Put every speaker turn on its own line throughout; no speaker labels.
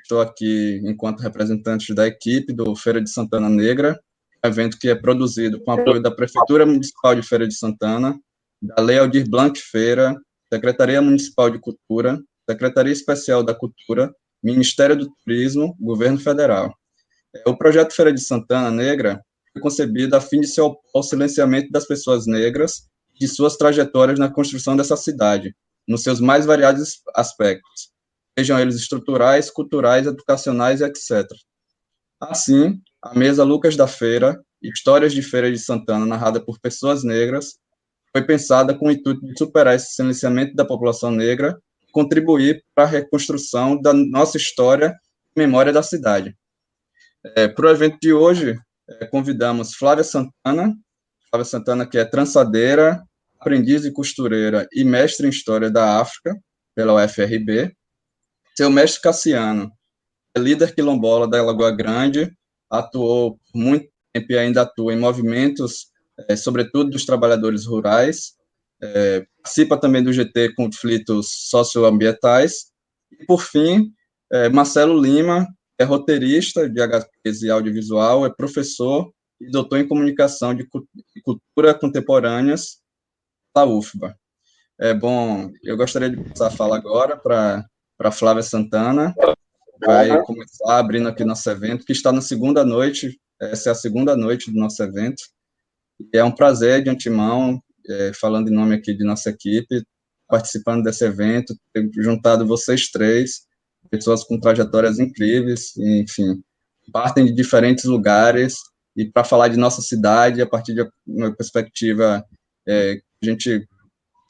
estou aqui enquanto representante da equipe do Feira de Santana Negra, evento que é produzido com apoio da Prefeitura Municipal de Feira de Santana, da Lei Aldir Blanc Feira, Secretaria Municipal de Cultura, Secretaria Especial da Cultura, Ministério do Turismo, Governo Federal. O projeto Feira de Santana Negra foi concebido a fim de se opor ao silenciamento das pessoas negras e de suas trajetórias na construção dessa cidade, nos seus mais variados aspectos, sejam eles estruturais, culturais, educacionais, etc. Assim, a mesa Lucas da Feira, Histórias de Feira de Santana, narrada por pessoas negras, foi pensada com o intuito de superar esse silenciamento da população negra e contribuir para a reconstrução da nossa história e memória da cidade. Para o evento de hoje, convidamos Flávia Santana, que é trançadeira, aprendiz e costureira e mestre em História da África, pela UFRB. Seu mestre Cassiano é líder quilombola da Lagoa Grande, atuou por muito tempo e ainda atua em movimentos, sobretudo dos trabalhadores rurais, participa também do GT Conflitos Socioambientais. E, por fim, Marcelo Lima, é roteirista de HQs e audiovisual, é professor e doutor em comunicação de cultura contemporâneas da UFBA. Bom, eu gostaria de passar a fala agora para Flávia Santana, vai começar abrindo aqui nosso evento, que está na segunda noite, essa é a segunda noite do nosso evento, e é um prazer, de antemão, falando em nome aqui de nossa equipe, participando desse evento, ter juntado vocês três, pessoas com trajetórias incríveis, enfim, partem de diferentes lugares, e para falar de nossa cidade, a partir de uma perspectiva a gente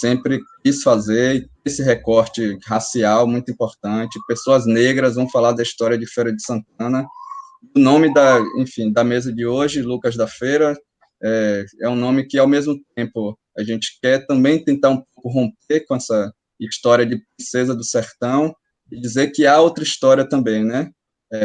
sempre quis fazer, esse recorte racial muito importante, pessoas negras vão falar da história de Feira de Santana, o nome da mesa de hoje, Lucas da Feira, é um nome que, ao mesmo tempo, a gente quer também tentar um pouco romper com essa história de princesa do sertão e dizer que há outra história também, né?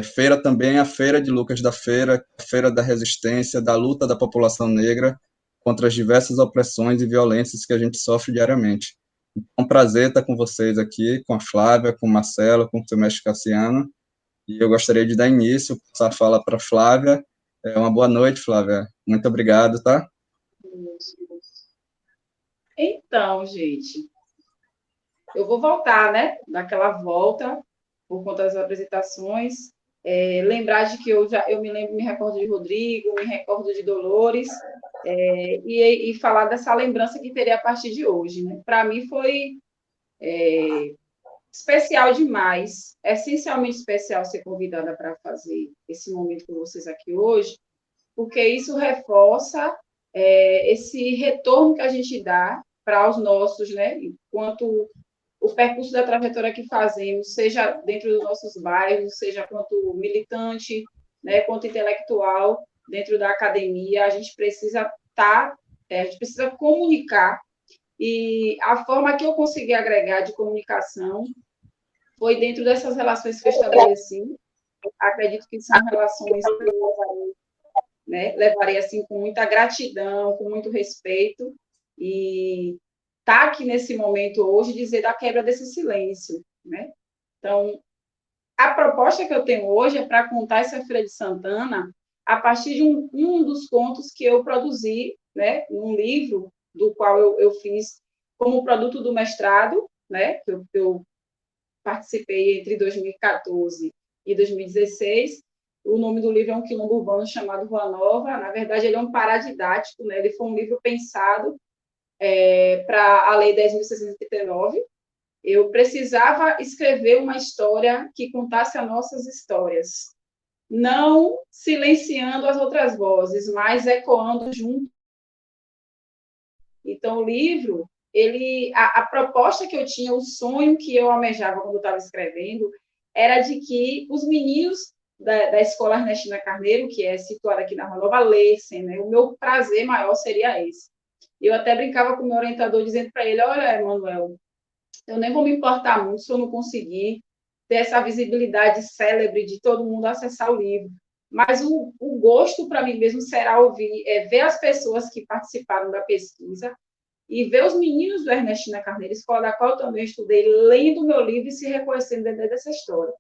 Feira também é a Feira de Lucas da Feira, a Feira da resistência, da luta da população negra contra as diversas opressões e violências que a gente sofre diariamente. É um prazer estar com vocês aqui, com a Flávia, com o Marcelo, com o seu mestre Cassiano, e eu gostaria de dar início, passar a fala para a Flávia. Uma boa noite, Flávia. Muito obrigado, tá?
Então, gente, eu vou voltar, né? Daquela volta, por conta das apresentações. Lembrar de que eu me recordo de Rodrigo, me recordo de Dolores, e falar dessa lembrança que teria a partir de hoje, né? Para mim foi especial demais, essencialmente especial ser convidada para fazer esse momento com vocês aqui hoje, porque isso reforça esse retorno que a gente dá para os nossos, né? Enquanto o percurso da trajetória que fazemos, seja dentro dos nossos bairros, seja quanto militante, né, quanto intelectual, dentro da academia, a gente precisa a gente precisa comunicar, e a forma que eu consegui agregar de comunicação foi dentro dessas relações que eu estabeleci. Acredito que são relações que eu levarei assim, com muita gratidão, com muito respeito, e estar aqui nesse momento hoje dizer da quebra desse silêncio, né? Então, a proposta que eu tenho hoje é para contar essa Feira de Santana a partir de um dos contos que eu produzi, né, num livro do qual eu fiz como produto do mestrado, né, que eu participei entre 2014 e 2016. O nome do livro é Um Quilombo Urbano chamado Rua Nova. Na verdade, ele é um paradidático, né? Ele foi um livro pensado para a Lei 10.639. Eu precisava escrever uma história que contasse as nossas histórias, não silenciando as outras vozes, mas ecoando junto. Então, o livro, a proposta que eu tinha, o sonho que eu almejava quando eu estava escrevendo, era de que os meninos da Escola Ernestina Carneiro, que é situada aqui na Rua Nova, lessem, né? O meu prazer maior seria esse. Eu até brincava com o meu orientador, dizendo para ele: olha, Emanuel, eu nem vou me importar muito se eu não conseguir ter essa visibilidade célebre de todo mundo acessar o livro. Mas o gosto para mim mesmo será ver as pessoas que participaram da pesquisa e ver os meninos do Ernestina Carneiro, escola da qual eu também estudei, lendo o meu livro e se reconhecendo dentro dessa história.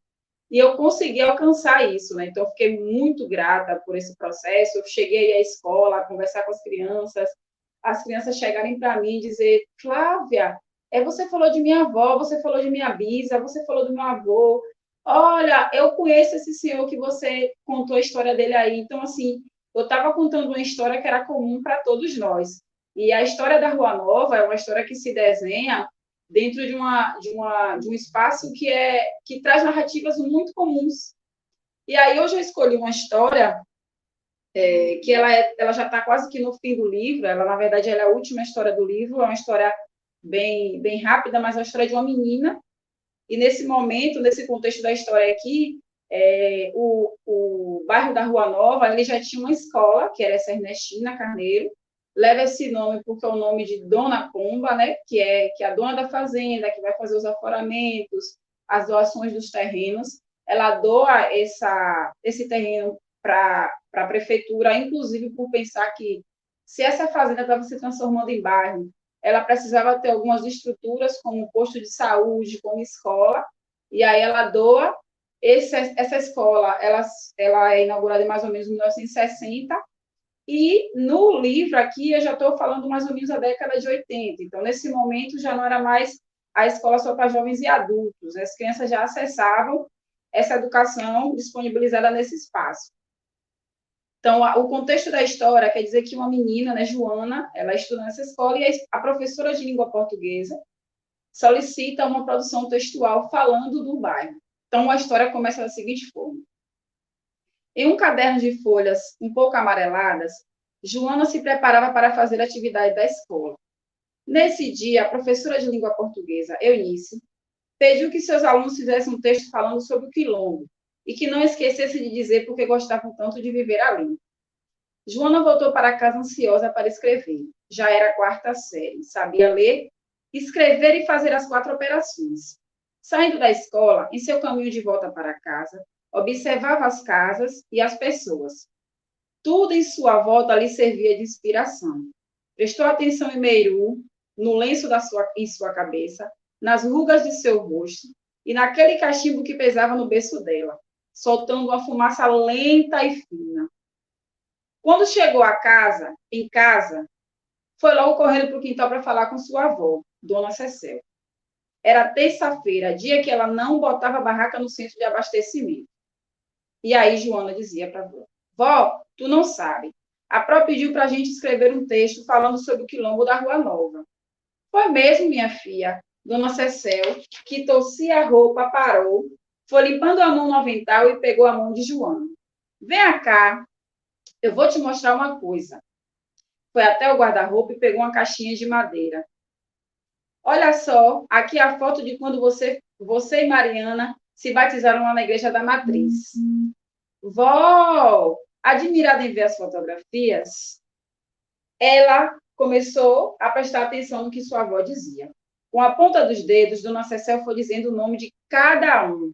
e eu consegui alcançar isso, né? Então, eu fiquei muito grata por esse processo. Eu cheguei à escola a conversar com as crianças chegarem para mim e dizer, Flávia, você falou de minha avó, você falou de minha bisa, você falou do meu avô. Olha, eu conheço esse senhor que você contou a história dele aí. Então, assim, eu estava contando uma história que era comum para todos nós. E a história da Rua Nova é uma história que se desenha dentro de um espaço que traz narrativas muito comuns. E aí hoje eu escolhi uma história que ela já está quase que no fim do livro. Ela, na verdade, ela é a última história do livro. É uma história bem rápida, mas é a história de uma menina. E nesse momento, nesse contexto da história aqui, o bairro da Rua Nova, ele já tinha uma escola, que era essa Ernestina Carneiro. Leva esse nome porque é o nome de Dona Pomba, né? Que é a dona da fazenda, que vai fazer os aforamentos, as doações dos terrenos. Ela doa esse terreno para a prefeitura, inclusive por pensar que, se essa fazenda estava se transformando em bairro, ela precisava ter algumas estruturas, como posto de saúde, como escola, e aí ela doa. Essa escola ela é inaugurada em mais ou menos 1960, e no livro aqui eu já estou falando mais ou menos da década de 80. Então, nesse momento, já não era mais a escola só para jovens e adultos. As crianças já acessavam essa educação disponibilizada nesse espaço. Então, o contexto da história quer dizer que uma menina, né, Joana, ela estuda nessa escola, e a professora de língua portuguesa solicita uma produção textual falando do bairro. Então, a história começa da seguinte forma. Em um caderno de folhas um pouco amareladas, Joana se preparava para fazer a atividade da escola. Nesse dia, a professora de língua portuguesa, Eunice, pediu que seus alunos fizessem um texto falando sobre o quilombo e que não esquecesse de dizer por que gostavam tanto de viver ali. Joana voltou para casa ansiosa para escrever. Já era a quarta série, sabia ler, escrever e fazer as 4 operações. Saindo da escola, em seu caminho de volta para casa, observava as casas e as pessoas. Tudo em sua volta lhe servia de inspiração. Prestou atenção em Meiru, no lenço em sua cabeça, nas rugas de seu rosto e naquele cachimbo que pesava no berço dela, soltando uma fumaça lenta e fina. Quando chegou em casa, foi logo correndo para o quintal para falar com sua avó, Dona Cecel. Era terça-feira, dia que ela não botava barraca no centro de abastecimento. E aí Joana dizia para a avó, vó, tu não sabe, a Pró pediu para a gente escrever um texto falando sobre o quilombo da Rua Nova. Foi mesmo, minha filha, Dona Cecel, que torcia a roupa, parou, foi limpando a mão no avental e pegou a mão de Joana. Venha cá, eu vou te mostrar uma coisa. Foi até o guarda-roupa e pegou uma caixinha de madeira. Olha só, aqui a foto de quando você e Mariana se batizaram lá na Igreja da Matriz. Vó, admirada em ver as fotografias, ela começou a prestar atenção no que sua avó dizia. Com a ponta dos dedos, Dona Cecel foi dizendo o nome de cada um.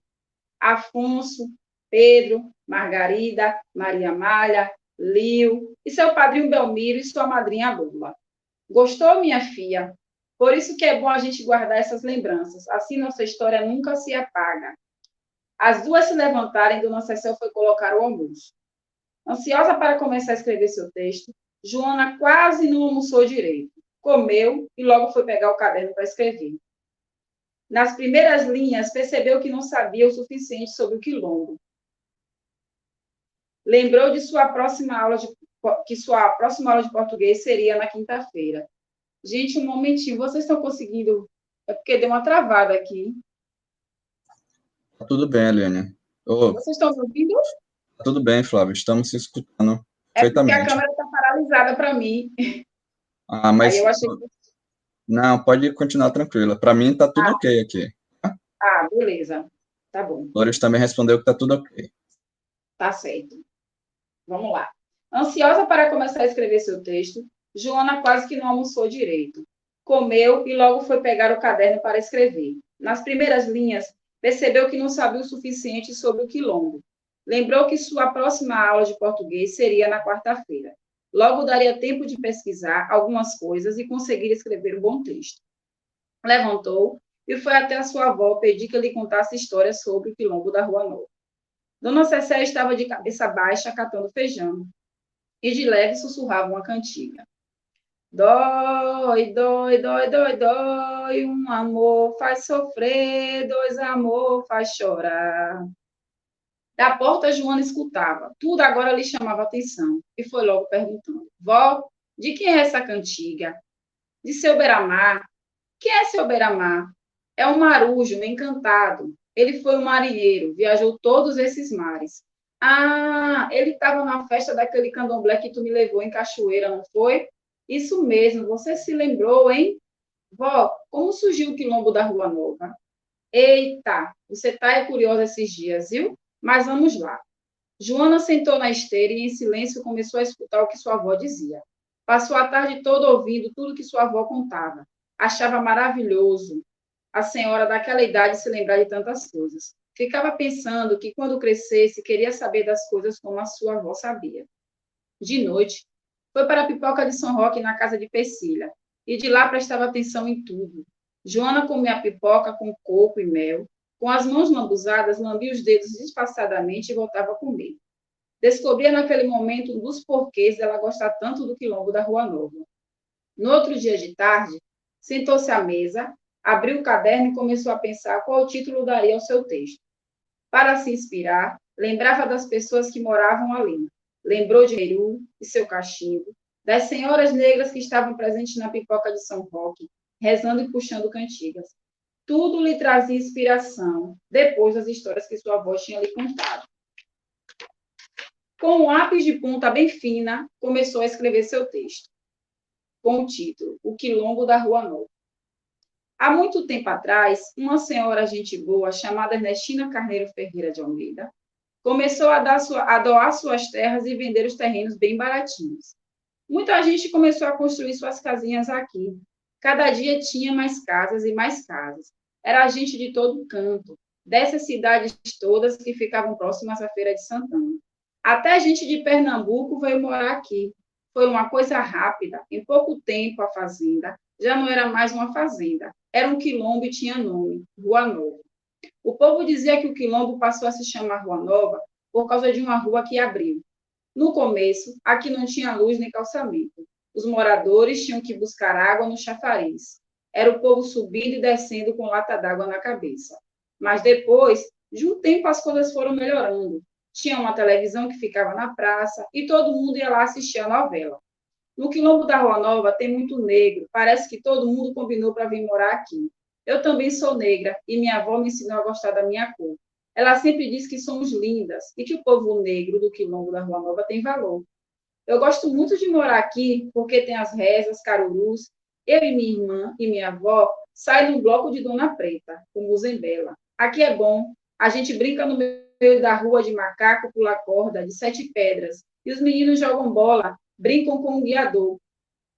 Afonso, Pedro, Margarida, Maria Malha, Lio, e seu padrinho Belmiro e sua madrinha Lula. Gostou, minha filha? Por isso que é bom a gente guardar essas lembranças. Assim nossa história nunca se apaga. As duas se levantaram e Dona Cecel foi colocar o almoço. Ansiosa para começar a escrever seu texto, Joana quase não almoçou direito. Comeu e logo foi pegar o caderno para escrever. Nas primeiras linhas, percebeu que não sabia o suficiente sobre o quilombo. Lembrou de que sua próxima aula de português seria na quinta-feira. Gente, um momentinho, vocês estão conseguindo? É porque deu uma travada aqui.
Tá tudo bem, Eliane.
Vocês estão me ouvindo?
Tá tudo bem, Flávio, estamos se escutando
É porque a
perfeitamente.
câmera está paralisada para mim. Aí
Mas
eu achei que...
não, pode continuar tranquila. Para mim tá tudo ok aqui.
Beleza. Tá bom.
Flores também respondeu que tá tudo ok.
Tá certo. Vamos lá. Ansiosa para começar a escrever seu texto, Joana quase que não almoçou direito. Comeu e logo foi pegar o caderno para escrever. Nas primeiras linhas, percebeu que não sabia o suficiente sobre o quilombo. Lembrou que sua próxima aula de português seria na quarta-feira. Logo daria tempo de pesquisar algumas coisas e conseguir escrever um bom texto. Levantou e foi até a sua avó pedir que lhe contasse histórias sobre o quilombo da Rua Nova. Dona Cecé estava de cabeça baixa, catando feijão, e de leve sussurrava uma cantiga. Dói, dói, dói, dói, dói, um amor faz sofrer, dois amor faz chorar. Da porta, Joana escutava. Tudo agora lhe chamava atenção, e foi logo perguntando. Vó, de quem é essa cantiga? De seu Beiramar. Quem é seu Beiramar? É um marujo, um encantado. Ele foi um marinheiro, viajou todos esses mares. Ah, ele estava na festa daquele candomblé que tu me levou em Cachoeira, não foi? Isso mesmo, você se lembrou, hein? Vó, como surgiu o quilombo da Rua Nova? Eita, você está curiosa esses dias, viu? Mas vamos lá. Joana sentou na esteira e, em silêncio, começou a escutar o que sua avó dizia. Passou a tarde toda ouvindo tudo que sua avó contava. Achava maravilhoso a senhora daquela idade se lembrar de tantas coisas. Ficava pensando que, quando crescesse, queria saber das coisas como a sua avó sabia. De noite, foi para a pipoca de São Roque na casa de Pecília, e de lá prestava atenção em tudo. Joana comia a pipoca com coco e mel, com as mãos lambuzadas, lambia os dedos disfarçadamente e voltava a comer. Descobria naquele momento um dos porquês dela gostar tanto do quilombo da Rua Nova. No outro dia de tarde, sentou-se à mesa, abriu o caderno e começou a pensar qual título daria ao seu texto. Para se inspirar, lembrava das pessoas que moravam ali. Lembrou de Peru e seu cachimbo, das senhoras negras que estavam presentes na pipoca de São Roque, rezando e puxando cantigas. Tudo lhe trazia inspiração, depois das histórias que sua avó tinha lhe contado. Com um lápis de ponta bem fina, começou a escrever seu texto, com o título O Quilombo da Rua Nova. Há muito tempo atrás, uma senhora gente boa, chamada Ernestina Carneiro Ferreira de Almeida, começou a doar suas terras e vender os terrenos bem baratinhos. Muita gente começou a construir suas casinhas aqui. Cada dia tinha mais casas e mais casas. Era gente de todo canto, dessas cidades todas que ficavam próximas à Feira de Santana. Até gente de Pernambuco veio morar aqui. Foi uma coisa rápida. Em pouco tempo, a fazenda já não era mais uma fazenda. Era um quilombo e tinha nome, Rua Nova. O povo dizia que o quilombo passou a se chamar Rua Nova por causa de uma rua que abriu. No começo, aqui não tinha luz nem calçamento. Os moradores tinham que buscar água no chafariz. Era o povo subindo e descendo com lata d'água na cabeça. Mas depois, de um tempo, as coisas foram melhorando. Tinha uma televisão que ficava na praça e todo mundo ia lá assistir a novela. No quilombo da Rua Nova tem muito negro. Parece que todo mundo combinou para vir morar aqui. Eu também sou negra e minha avó me ensinou a gostar da minha cor. Ela sempre diz que somos lindas e que o povo negro do quilombo da Rua Nova tem valor. Eu gosto muito de morar aqui porque tem as rezas, carurus. Eu e minha irmã e minha avó saem num bloco de Dona Preta, com Muzembela. Aqui é bom. A gente brinca no meio da rua de macaco, pula corda, de 7 pedras. E os meninos jogam bola, brincam com o guiador.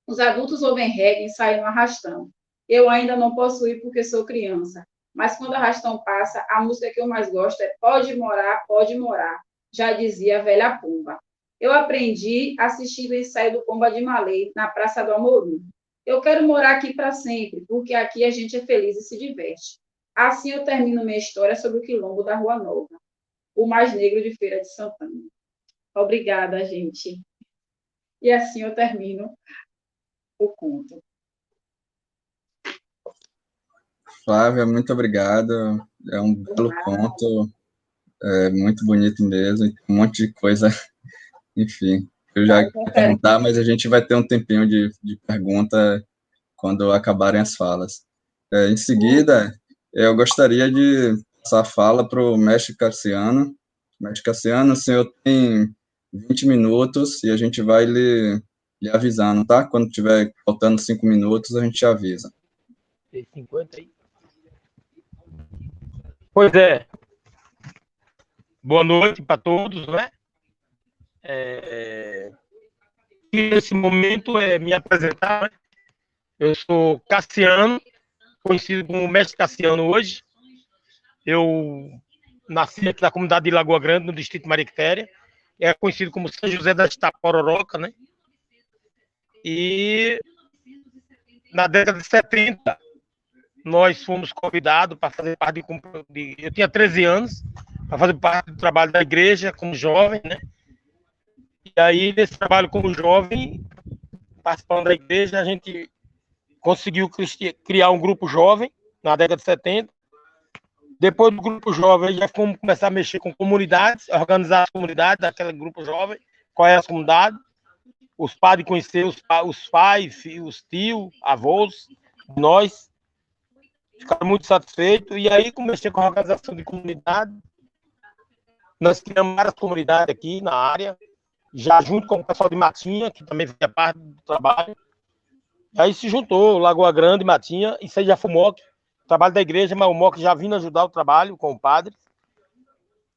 Os adultos ouvem reggae e saem no arrastão. Eu ainda não posso ir porque sou criança. Mas quando o arrastão passa, a música que eu mais gosto é Pode Morar, já dizia a velha Pomba. Eu aprendi assistindo o ensaio do Pomba de Malê, na Praça do Amorim. Eu quero morar aqui para sempre, porque aqui a gente é feliz e se diverte. Assim eu termino minha história sobre o quilombo da Rua Nova, o mais negro de Feira de Santana. Obrigada, gente. E assim eu termino o conto.
Flávia, muito obrigado. É um belo conto, muito bonito mesmo, um monte de coisa, enfim. Eu já queria perguntar, mas a gente vai ter um tempinho de pergunta quando acabarem as falas. Em seguida, eu gostaria de passar a fala para o mestre Cassiano. Mestre Cassiano, o senhor tem 20 minutos e a gente vai lhe avisando, tá? Quando tiver faltando 5 minutos, a gente avisa.
Tem 50 aí? Pois é. Boa noite para todos, né? Nesse momento é me apresentar, né? Eu sou Cassiano, conhecido como Mestre Cassiano hoje. Eu nasci aqui na comunidade de Lagoa Grande, no distrito de Mariquitéria. É conhecido como São José das Itapororoca, né? E na década de 70, nós fomos convidados para fazer parte eu tinha 13 anos, para fazer parte do trabalho da igreja como jovem, né? E aí, nesse trabalho como jovem, participando da igreja, a gente conseguiu criar um grupo jovem na década de 70. Depois do grupo jovem, já fomos começar a mexer com comunidades, organizar as comunidades daquele grupo jovem, qual é as comunidades, os padres conhecer os pais, os tios, avós, nós, ficaram muito satisfeitos, e aí comecei com a organização de comunidade. Nós criamos várias comunidades aqui na área, já junto com o pessoal de Matinha, que também fazia parte do trabalho. E aí se juntou Lagoa Grande, Matinha, isso aí já foi o MOC, trabalho da igreja, mas o MOC já vindo ajudar o trabalho com o padre.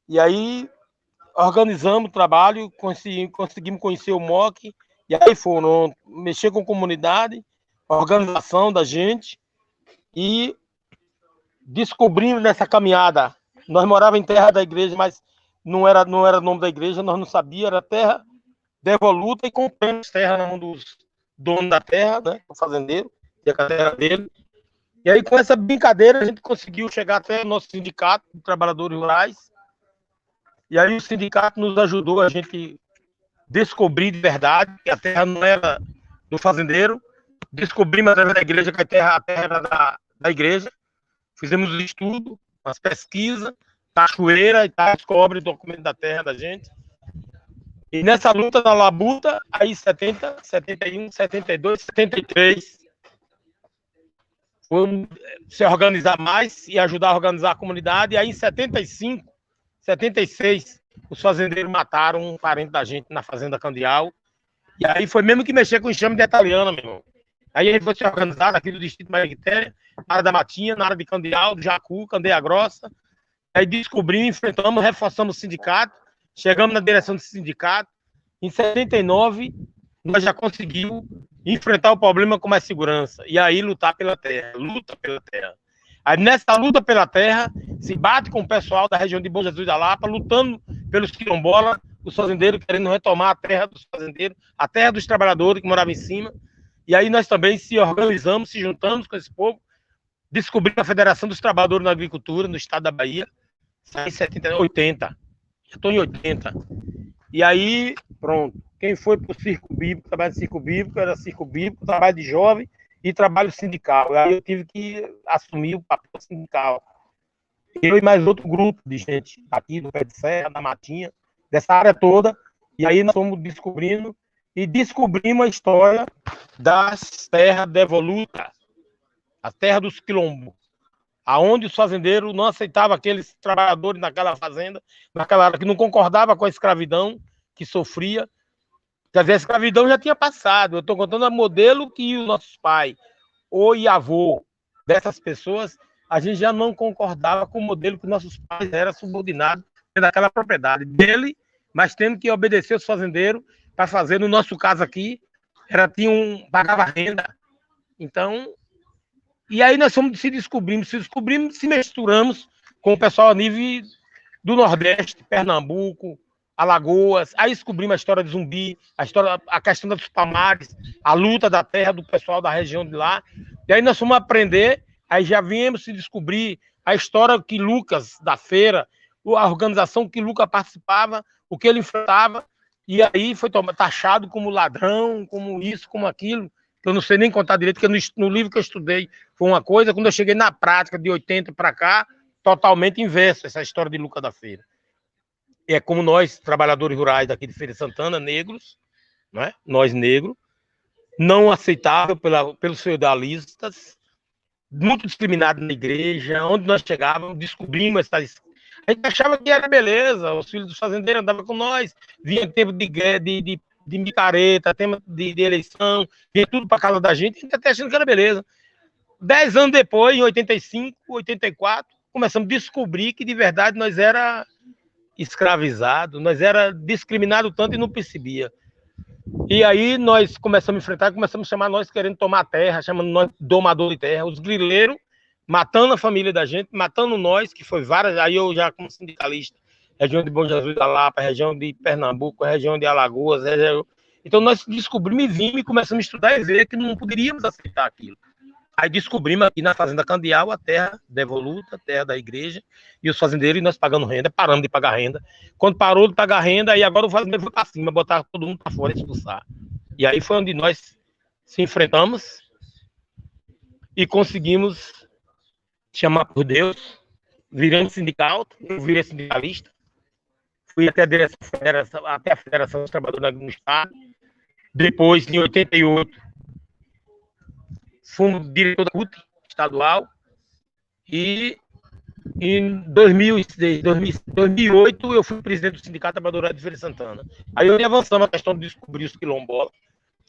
E aí organizamos o trabalho, conseguimos conhecer o MOC, e aí foram mexer com a comunidade, organização da gente, e descobrimos nessa caminhada, nós morávamos em terra da igreja, mas não era nome da igreja, nós não sabíamos, era terra devoluta, e compramos terra na mão dos donos da terra, né, o fazendeiro, e a terra dele. E aí, com essa brincadeira, a gente conseguiu chegar até o nosso sindicato de trabalhadores rurais. E aí o sindicato nos ajudou a gente descobrir de verdade que a terra não era do fazendeiro. Descobrimos através da igreja que a terra era da igreja. Fizemos o estudo, as pesquisas, cachoeira, e tá, descobre o documento da terra da gente. E nessa luta, na labuta, aí 70, 71, 72, 73, vamos se organizar mais e ajudar a organizar a comunidade. E aí em 75, 76, os fazendeiros mataram um parente da gente na Fazenda Candial. E aí foi mesmo que mexer com enxame de italiana, meu irmão. Aí a gente foi se organizar aqui do Distrito Mariquitéria, na área da Matinha, na área de Candial, do Jacu, Candeia Grossa. Aí descobrimos, enfrentamos, reforçamos o sindicato, chegamos na direção do sindicato. Em 79, nós já conseguimos enfrentar o problema com mais segurança. E aí lutar pela terra, luta pela terra. Aí nessa luta pela terra, se bate com o pessoal da região de Bom Jesus da Lapa, lutando pelos quilombolas, os fazendeiros querendo retomar a terra dos fazendeiros, a terra dos trabalhadores que moravam em cima. E aí nós também se organizamos, se juntamos com esse povo, descobrimos a Federação dos Trabalhadores na Agricultura, no estado da Bahia, em 70, 80. Já estou em 80. E aí, pronto. Quem foi para o Circo Bíblico, trabalho de Circo Bíblico, era Circo Bíblico, trabalho de jovem e trabalho sindical. E aí eu tive que assumir o papel sindical. Eu e mais outro grupo de gente aqui do Pé de Serra, da Matinha, dessa área toda. E aí nós fomos descobrindo e descobrimos a história das terras devolutas, a terra dos quilombos, aonde os fazendeiros não aceitavam aqueles trabalhadores naquela fazenda, naquela área que não concordava com a escravidão que sofria. Quer dizer, a escravidão já tinha passado. Eu estou contando a modelo que os nossos pais, ou avô dessas pessoas, a gente já não concordava com o modelo que nossos pais eram subordinados daquela propriedade dele, mas tendo que obedecer os fazendeiros para fazer, no nosso caso aqui, pagava renda. Então, e aí nós fomos se descobrimos, se misturamos com o pessoal a nível do Nordeste, Pernambuco, Alagoas. Aí descobrimos a história de Zumbi, a questão dos Palmares, a luta da terra do pessoal da região de lá. E aí nós fomos aprender, aí já viemos se descobrir a história que Lucas, da feira, a organização que Lucas participava, o que ele enfrentava, e aí foi taxado como ladrão, como isso, como aquilo, que eu não sei nem contar direito, porque no livro que eu estudei foi uma coisa, quando eu cheguei na prática de 80 para cá, totalmente inverso essa história de Lucas da feira. É como nós, trabalhadores rurais daqui de Feira de Santana, negros, né? Nós negros, não aceitável pelos feudalistas, muito discriminados na igreja, onde nós chegávamos, descobrimos essa... A gente achava que era beleza, os filhos dos fazendeiros andavam com nós, vinha tempo de micareta, tempo de eleição, vinha tudo para casa da gente, a gente até achando que era beleza. 10 anos depois, em 85, 84, começamos a descobrir que de verdade nós era escravizado, nós era discriminado tanto e não percebia. E aí nós começamos a enfrentar, começamos a chamar nós querendo tomar terra, chamando nós domador de terra, os grileiros matando a família da gente, matando nós, que foi várias, aí eu já como sindicalista, região de Bom Jesus da Lapa, região de Pernambuco, região de Alagoas, então nós descobrimos e vimos e começamos a estudar e ver que não poderíamos aceitar aquilo. Aí descobrimos aqui na Fazenda Candial a terra devoluta, a terra da igreja, e os fazendeiros e nós pagando renda, paramos de pagar renda. Quando parou de pagar renda, aí agora o fazendeiro foi para cima, botar todo mundo para fora e expulsar. E aí foi onde nós se enfrentamos e conseguimos chamar por Deus, viramos sindicato, eu virei sindicalista, fui até a Federação dos Trabalhadores no Estado. Depois, em 88, fomos diretor da CUT estadual e em 2008 eu fui presidente do Sindicato Trabalhador de Feira de Santana. Aí onde avançamos a questão de descobrir os quilombolas,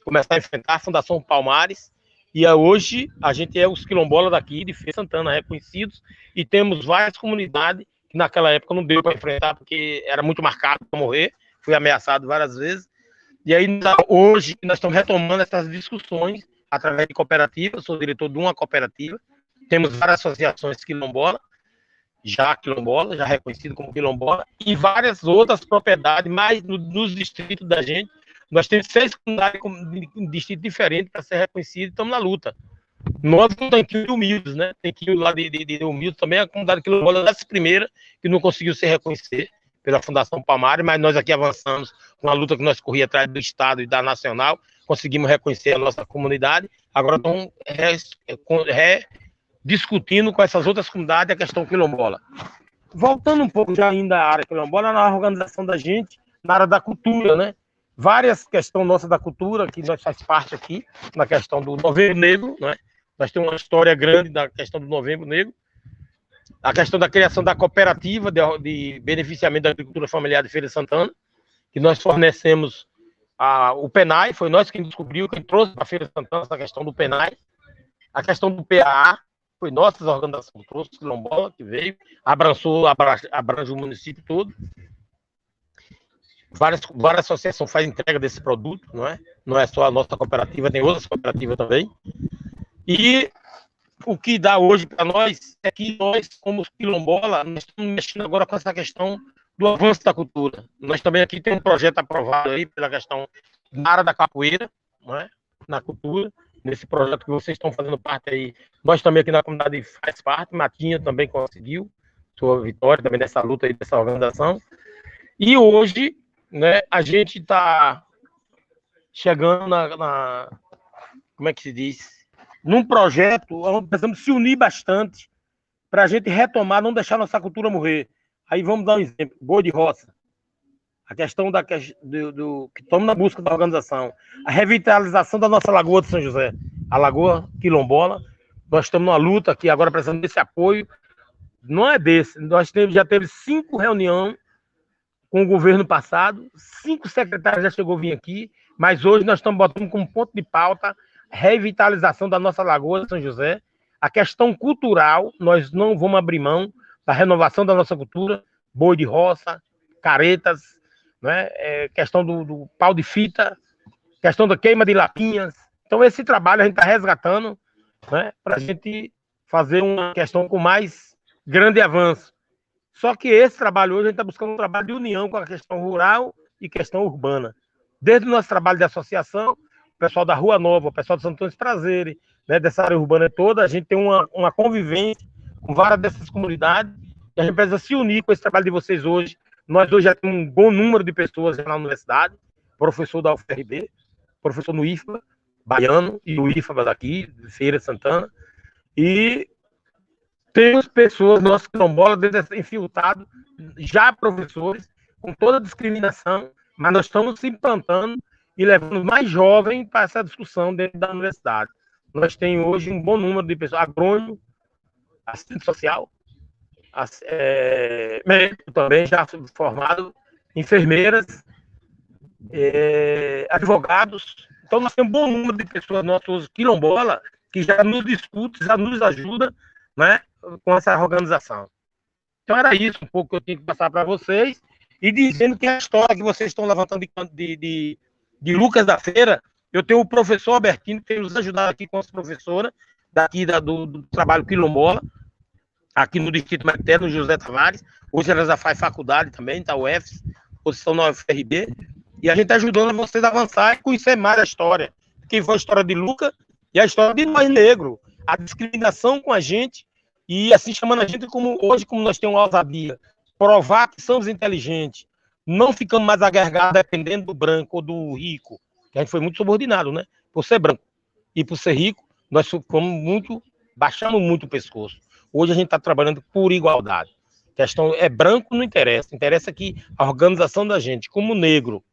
começar a enfrentar a Fundação Palmares, e hoje a gente é os quilombolas daqui de Feira de Santana, reconhecidos, e temos várias comunidades que naquela época não deu para enfrentar, porque era muito marcado para morrer, fui ameaçado várias vezes, e aí hoje nós estamos retomando essas discussões através de cooperativas, sou diretor de uma cooperativa, temos várias associações quilombola, já reconhecido como quilombola, e várias outras propriedades, mais nos distritos da gente. Nós temos 6 comunidades em distritos diferentes para ser reconhecido, e estamos na luta. Nós não temos que humildes, né? Tem que ir lá de humildes também, a comunidade quilombola dessa primeira, que não conseguiu se reconhecer pela Fundação Palmares, mas nós aqui avançamos com a luta que nós corríamos atrás do Estado e da Nacional, conseguimos reconhecer a nossa comunidade, agora estamos discutindo com essas outras comunidades a questão quilombola. Voltando um pouco já ainda à área quilombola, na organização da gente, na área da cultura, né? Várias questões nossas da cultura, que nós faz parte aqui, na questão do Novembro Negro, né? Nós temos uma história grande da questão do Novembro Negro, a questão da criação da cooperativa de beneficiamento da agricultura familiar de Feira de Santana, que nós fornecemos o PENAI, foi nós quem descobriu, quem trouxe para a Feira de Santana essa questão do PENAI, a questão do PAA, foi nossa organização, trouxe quilombola, que veio, abrange o município todo. Várias associações fazem entrega desse produto, não é só a nossa cooperativa, tem outras cooperativas também. E o que dá hoje para nós é que nós, como quilombola, nós estamos mexendo agora com essa questão do avanço da cultura. Nós também aqui temos um projeto aprovado aí pela questão na área da capoeira, na cultura, nesse projeto que vocês estão fazendo parte aí. Nós também aqui na comunidade faz parte, Matinha também conseguiu sua vitória também dessa luta aí, dessa organização. E hoje, né, a gente está chegando como é que se diz? Num projeto onde precisamos se unir bastante para a gente retomar, não deixar nossa cultura morrer. Aí vamos dar um exemplo, boi de roça. A questão que estamos na busca da organização. A revitalização da nossa Lagoa de São José. A Lagoa Quilombola. Nós estamos numa luta aqui, agora precisamos desse apoio. Não é desse. Nós já teve 5 reuniões com o governo passado. 5 secretários já chegou a vir aqui. Mas hoje nós estamos botando como ponto de pauta revitalização da nossa Lagoa de São José. A questão cultural, nós não vamos abrir mão da renovação da nossa cultura, boi de roça, caretas, né? Questão do pau de fita, questão da queima de lapinhas. Então, esse trabalho a gente está resgatando, né? Para a gente fazer uma questão com mais grande avanço. Só que esse trabalho hoje a gente está buscando um trabalho de união com a questão rural e questão urbana. Desde o nosso trabalho de associação, o pessoal da Rua Nova, o pessoal de Santo Antônio dos Prazeres, né, dessa área urbana toda, a gente tem uma convivência com várias dessas comunidades, e a gente precisa se unir com esse trabalho de vocês hoje. Nós hoje já temos um bom número de pessoas na universidade, professor da UFRB, professor no IFBA, baiano, e o IFBA daqui, de Feira de Santana, e temos pessoas, nossos quilombolas, infiltrados, já professores, com toda a discriminação, mas nós estamos se implantando e levando mais jovens para essa discussão dentro da universidade. Nós temos hoje um bom número de pessoas, agrônomo, assistente social, médico também, já formado, enfermeiras, advogados. Então, nós temos um bom número de pessoas, nossos quilombolas, que já nos discutem, já nos ajudam, né, com essa organização. Então, era isso um pouco que eu tinha que passar para vocês, e dizendo que a história que vocês estão levantando de Lucas da Feira, eu tenho o professor Albertino, que tem nos ajudado aqui com as professoras, daqui do trabalho quilombola, aqui no Distrito Materno, no José Tavares. Hoje ela já faz faculdade também, tá, UFS, posição na UFRB, e a gente está ajudando vocês a avançar e conhecer mais a história, que foi a história de Lucas e a história de nós negros. a discriminação com a gente e assim chamando a gente como hoje, como nós temos ousadia, provar que somos inteligentes, não ficando mais agregados dependendo do branco ou do rico, que a gente foi muito subordinado, né? Por ser branco e por ser rico, nós baixamos muito o pescoço. Hoje a gente está trabalhando por igualdade. A questão é branco, não interessa. Interessa que a organização da gente, como negro,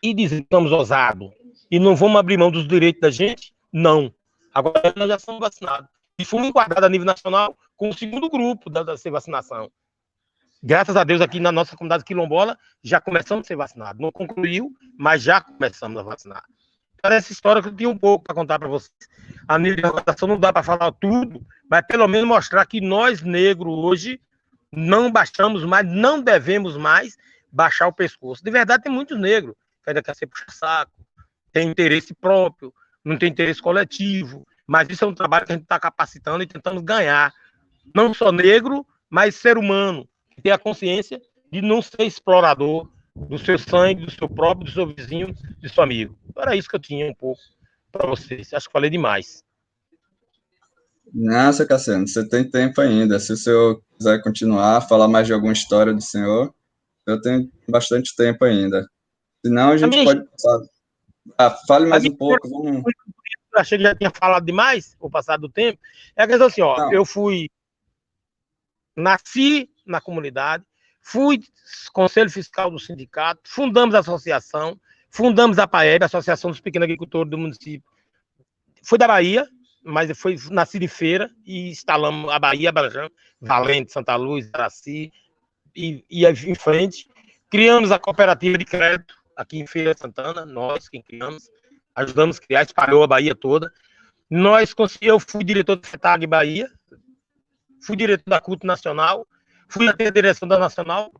e dizer que estamos ousados e não vamos abrir mão dos direitos da gente, não. Agora nós já somos vacinados. E fomos enquadrados a nível nacional com o segundo grupo da vacinação. Graças a Deus, aqui na nossa comunidade quilombola, já começamos a ser vacinados. Não concluiu, mas já começamos a vacinar. Então, essa história que eu tinha um pouco para contar para vocês. A nível de organização não dá para falar tudo, mas pelo menos mostrar que nós, negros, hoje, não baixamos mais, não devemos mais baixar o pescoço. De verdade, tem muitos negros que ainda quer ser puxa-saco, tem interesse próprio, não tem interesse coletivo, mas isso é um trabalho que a gente está capacitando e tentando ganhar. Não só negro, mas ser humano, que tem a consciência de não ser explorador do seu sangue, do seu próprio, do seu vizinho, do seu amigo. Era isso que eu tinha um pouco para vocês. Acho que falei demais.
Nossa, Cassiano, você tem tempo ainda. Se o senhor quiser continuar, falar mais de alguma história do senhor, eu tenho bastante tempo ainda. Senão a gente pode passar. Fale mais um pouco. Vamos...
Eu achei que já tinha falado demais, o passar do tempo. É a questão assim, ó,
Não.
eu nasci na comunidade, fui conselho fiscal do sindicato, fundamos a associação, fundamos a PAEB, a Associação dos Pequenos Agricultores do município. Fui da Bahia, mas nasci de Feira e instalamos a Bahia, Abrajão, Valente, Santa Luz, Araci, e em frente. Criamos a cooperativa de crédito aqui em Feira de Santana, nós quem criamos, ajudamos a criar, espalhou a Bahia toda. Eu fui diretor da FETAG Bahia, fui diretor da CUT Nacional, fui até a direção da Nacional,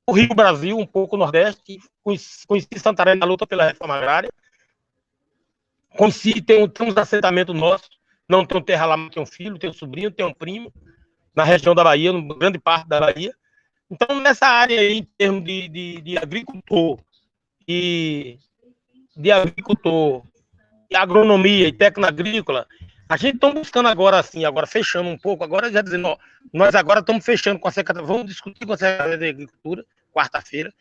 o Rio Brasil, um pouco o Nordeste, conheci Santarém na luta pela reforma agrária, conheci, tem uns assentamentos nossos, não tenho terra lá, mas tenho um filho, tenho um sobrinho, tenho um primo, na região da Bahia, em grande parte da Bahia. Então, nessa área aí, em termos de agricultor e agronomia e técnica agrícola, a gente está buscando agora, assim, agora fechando um pouco, agora já dizendo, ó, nós agora estamos fechando com a Secretaria, vamos discutir com a Secretaria de Agricultura, quarta-feira,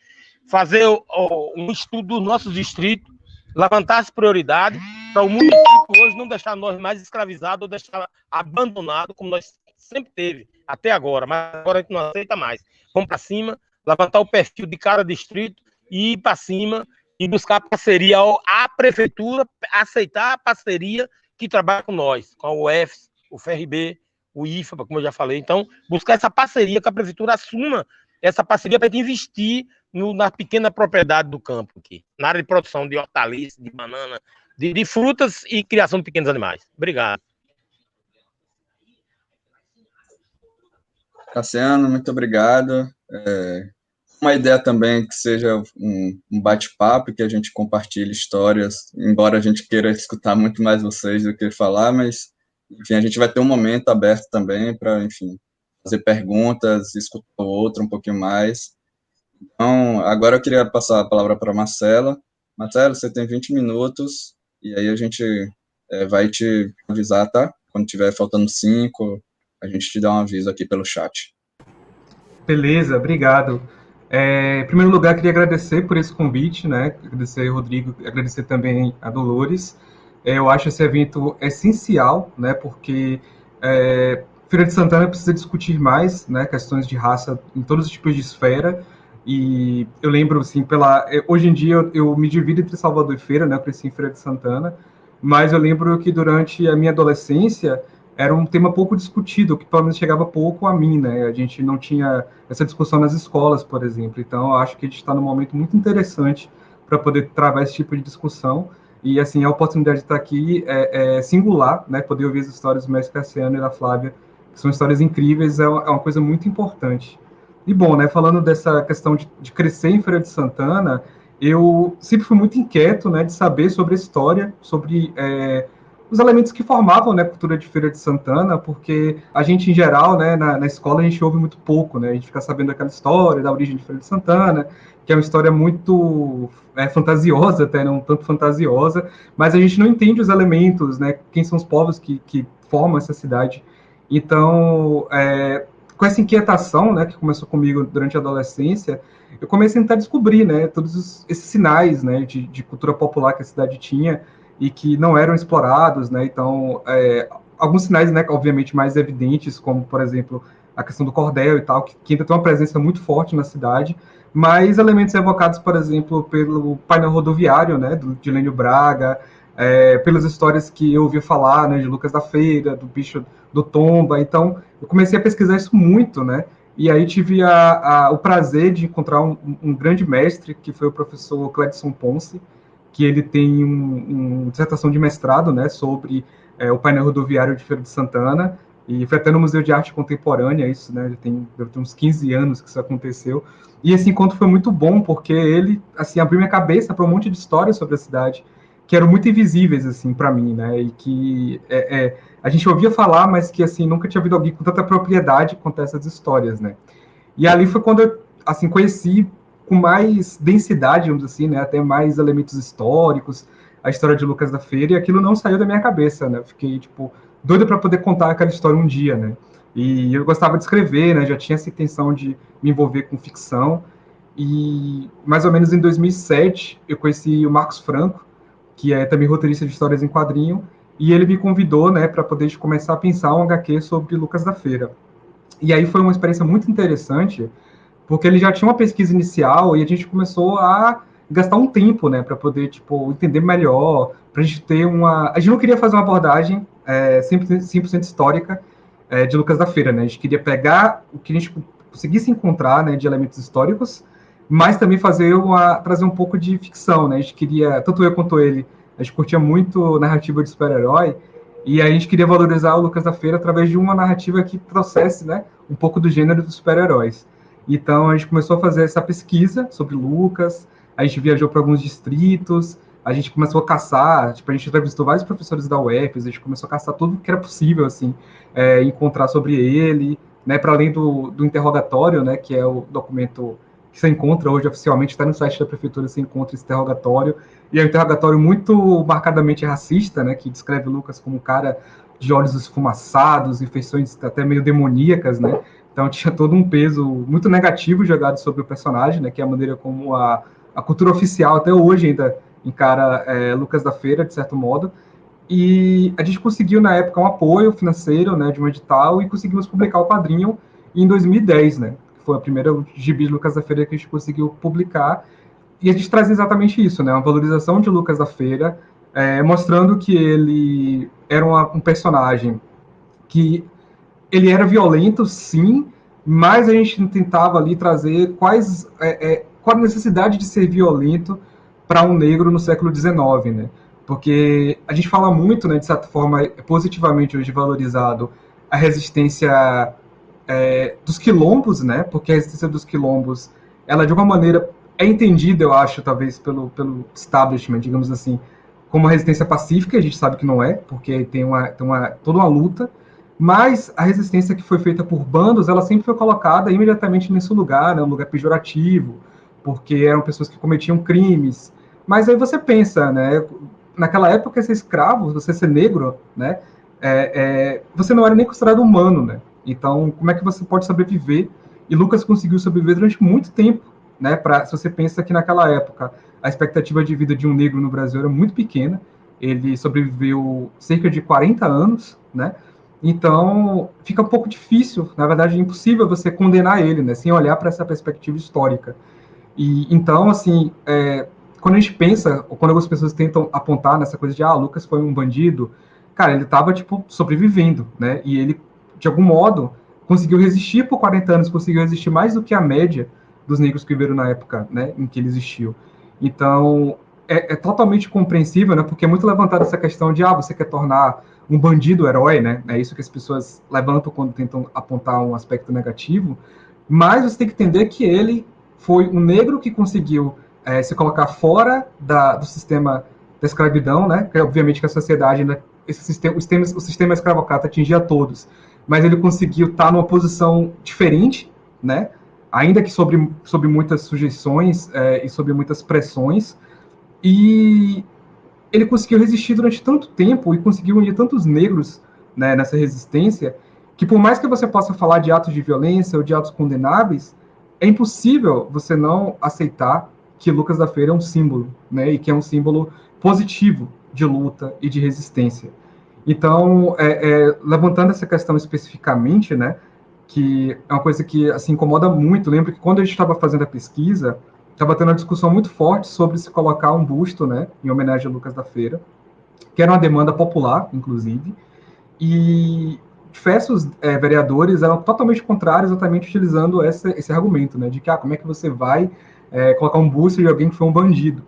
fazer um estudo dos nossos distritos, levantar as prioridades, para o município hoje não deixar nós mais escravizados ou deixar abandonado, como nós sempre teve, até agora, mas agora a gente não aceita mais. Vamos para cima, levantar o perfil de cada distrito e ir para cima e buscar parceria, a prefeitura aceitar a parceria que trabalha com nós, com a UFS, o FRB, o IFA, como eu já falei. Então, buscar essa parceria, que a prefeitura assuma essa parceria para investir na pequena propriedade do campo aqui, na área de produção de hortaliças, de banana, de frutas e criação de pequenos animais. Obrigado.
Cassiano, muito obrigado. Uma ideia também que seja um bate-papo, que a gente compartilhe histórias, embora a gente queira escutar muito mais vocês do que falar, mas, enfim, a gente vai ter um momento aberto também para, enfim, fazer perguntas, escutar o outro um pouquinho mais. Então, agora eu queria passar a palavra para a Marcela. Marcela, você tem 20 minutos, e aí a gente vai te avisar, tá? Quando tiver faltando 5, a gente te dá um aviso aqui pelo chat.
Beleza, obrigado. Em primeiro lugar, queria agradecer por esse convite, né? Agradecer ao Rodrigo, agradecer também a Dolores. Eu acho esse evento essencial, né? Porque Feira de Santana precisa discutir mais, né? Questões de raça em todos os tipos de esfera. E eu lembro, assim, hoje em dia eu me divido entre Salvador e Feira, né? Eu cresci em Feira de Santana, mas eu lembro que durante a minha adolescência era um tema pouco discutido, que pelo menos chegava pouco a mim, né? A gente não tinha essa discussão nas escolas, por exemplo. Então, eu acho que a gente está num momento muito interessante para poder travar esse tipo de discussão. E, assim, a oportunidade de estar aqui é singular, né? Poder ouvir as histórias do mestre Cassiano e da Flávia, que são histórias incríveis, é uma coisa muito importante. E, bom, né? Falando dessa questão de crescer em Feira de Santana, eu sempre fui muito inquieto, né? De saber sobre a história, sobre os elementos que formavam, né, a cultura de Feira de Santana, porque a gente, em geral, né, na escola, a gente ouve muito pouco, né, a gente fica sabendo daquela história, da origem de Feira de Santana, que é uma história muito fantasiosa, até não tanto fantasiosa, mas a gente não entende os elementos, né, quem são os povos que formam essa cidade. Então, com essa inquietação, né, que começou comigo durante a adolescência, eu comecei a tentar descobrir, né, todos esses sinais, né, de cultura popular que a cidade tinha e que não eram explorados, né. Então, alguns sinais, né, obviamente mais evidentes, como, por exemplo, a questão do cordel e tal, que ainda tem uma presença muito forte na cidade, mas elementos evocados, por exemplo, pelo painel rodoviário, né, de Lênio Braga, pelas histórias que eu ouvi falar, né, de Lucas da Feira, do bicho do Tomba. Então, eu comecei a pesquisar isso muito, né, e aí tive o prazer de encontrar um grande mestre, que foi o professor Cledson Ponce, que ele tem uma dissertação de mestrado, né, sobre o painel rodoviário de Feira de Santana, e foi até no Museu de Arte Contemporânea isso, né, deve ter uns 15 anos que isso aconteceu, e esse encontro foi muito bom, porque ele, assim, abriu minha cabeça para um monte de histórias sobre a cidade, que eram muito invisíveis, assim, para mim, né, e que a gente ouvia falar, mas que, assim, nunca tinha ouvido alguém com tanta propriedade contar essas histórias, né. E ali foi quando eu, assim, conheci com mais densidade, vamos assim, né, até mais elementos históricos, a história de Lucas da Feira, e aquilo não saiu da minha cabeça, né, eu fiquei, tipo, doido para poder contar aquela história um dia, né. E eu gostava de escrever, né, já tinha essa intenção de me envolver com ficção, e mais ou menos em 2007 eu conheci o Marcos Franco, que é também roteirista de histórias em quadrinho, e ele me convidou, né, para poder começar a pensar um HQ sobre Lucas da Feira. E aí foi uma experiência muito interessante, porque ele já tinha uma pesquisa inicial e a gente começou a gastar um tempo, né, para poder, tipo, entender melhor, para a gente ter uma... A gente não queria fazer uma abordagem 100% histórica de Lucas da Feira, né, a gente queria pegar o que a gente conseguisse encontrar, né, de elementos históricos, mas também trazer um pouco de ficção, né, a gente queria, tanto eu quanto ele, a gente curtia muito narrativa de super-herói, e aí a gente queria valorizar o Lucas da Feira através de uma narrativa que trouxesse, né, um pouco do gênero dos super-heróis. Então a gente começou a fazer essa pesquisa sobre Lucas, a gente viajou para alguns distritos, a gente começou a caçar, tipo, a gente entrevistou vários professores da UEPS, a gente começou a caçar tudo que era possível, assim, encontrar sobre ele, né, para além do interrogatório, né, que é o documento que você encontra hoje oficialmente, está no site da prefeitura, você encontra esse interrogatório, e é um interrogatório muito marcadamente racista, né, que descreve Lucas como um cara de olhos esfumaçados e feições até meio demoníacas, né. Então tinha todo um peso muito negativo jogado sobre o personagem, né, que é a maneira como a cultura oficial até hoje ainda encara Lucas da Feira, de certo modo. E a gente conseguiu, na época, um apoio financeiro, né, de um edital, e conseguimos publicar o quadrinho em 2010, né, que foi a primeira gibi de Lucas da Feira que a gente conseguiu publicar. E a gente traz exatamente isso, né, uma valorização de Lucas da Feira, mostrando que ele era um personagem que ele era violento, sim, mas a gente tentava ali trazer qual a necessidade de ser violento para um negro no século XIX, né? Porque a gente fala muito, né, de certa forma, positivamente hoje valorizado a resistência dos quilombos, né? Porque a resistência dos quilombos, ela de alguma maneira é entendida, eu acho, talvez pelo establishment, digamos assim, como uma resistência pacífica. A gente sabe que não é, porque tem toda uma luta, mas a resistência que foi feita por bandos, ela sempre foi colocada imediatamente nesse lugar, né, um lugar pejorativo, porque eram pessoas que cometiam crimes. Mas aí você pensa, né, naquela época ser escravo, você ser negro, né, você não era nem considerado humano, né? Então, como é que você pode sobreviver? E Lucas conseguiu sobreviver durante muito tempo, né? Se você pensa que naquela época a expectativa de vida de um negro no Brasil era muito pequena, ele sobreviveu cerca de 40 anos, né? Então, fica um pouco difícil, na verdade, impossível você condenar ele, né? Sem olhar para essa perspectiva histórica. E então, assim, quando a gente pensa, ou quando algumas pessoas tentam apontar nessa coisa de Lucas foi um bandido, cara, ele estava tipo sobrevivendo, né? E ele, de algum modo, conseguiu resistir por 40 anos, conseguiu resistir mais do que a média dos negros que viveram na época, né, em que ele existiu. Então, é totalmente compreensível, né? Porque é muito levantada essa questão de você quer tornar um bandido herói, né? É isso que as pessoas levantam quando tentam apontar um aspecto negativo. Mas você tem que entender que ele foi um negro que conseguiu se colocar fora do sistema da escravidão, né? Que, obviamente que a sociedade, né, o sistema escravocrata atingia todos, mas ele conseguiu estar numa posição diferente, né? Ainda que sobre muitas sujeições e sobre muitas pressões, e ele conseguiu resistir durante tanto tempo e conseguiu unir tantos negros né, nessa resistência, que por mais que você possa falar de atos de violência ou de atos condenáveis, é impossível você não aceitar que Lucas da Feira é um símbolo, né, e que é um símbolo positivo de luta e de resistência. Então, levantando essa questão especificamente, né, que é uma coisa que assim incomoda muito. Lembro que quando a gente estava fazendo a pesquisa, estava tendo uma discussão muito forte sobre se colocar um busto, né, em homenagem a Lucas da Feira, que era uma demanda popular, inclusive, e diversos vereadores eram totalmente contrários, exatamente utilizando esse argumento, né, de que como é que você vai colocar um busto de alguém que foi um bandido.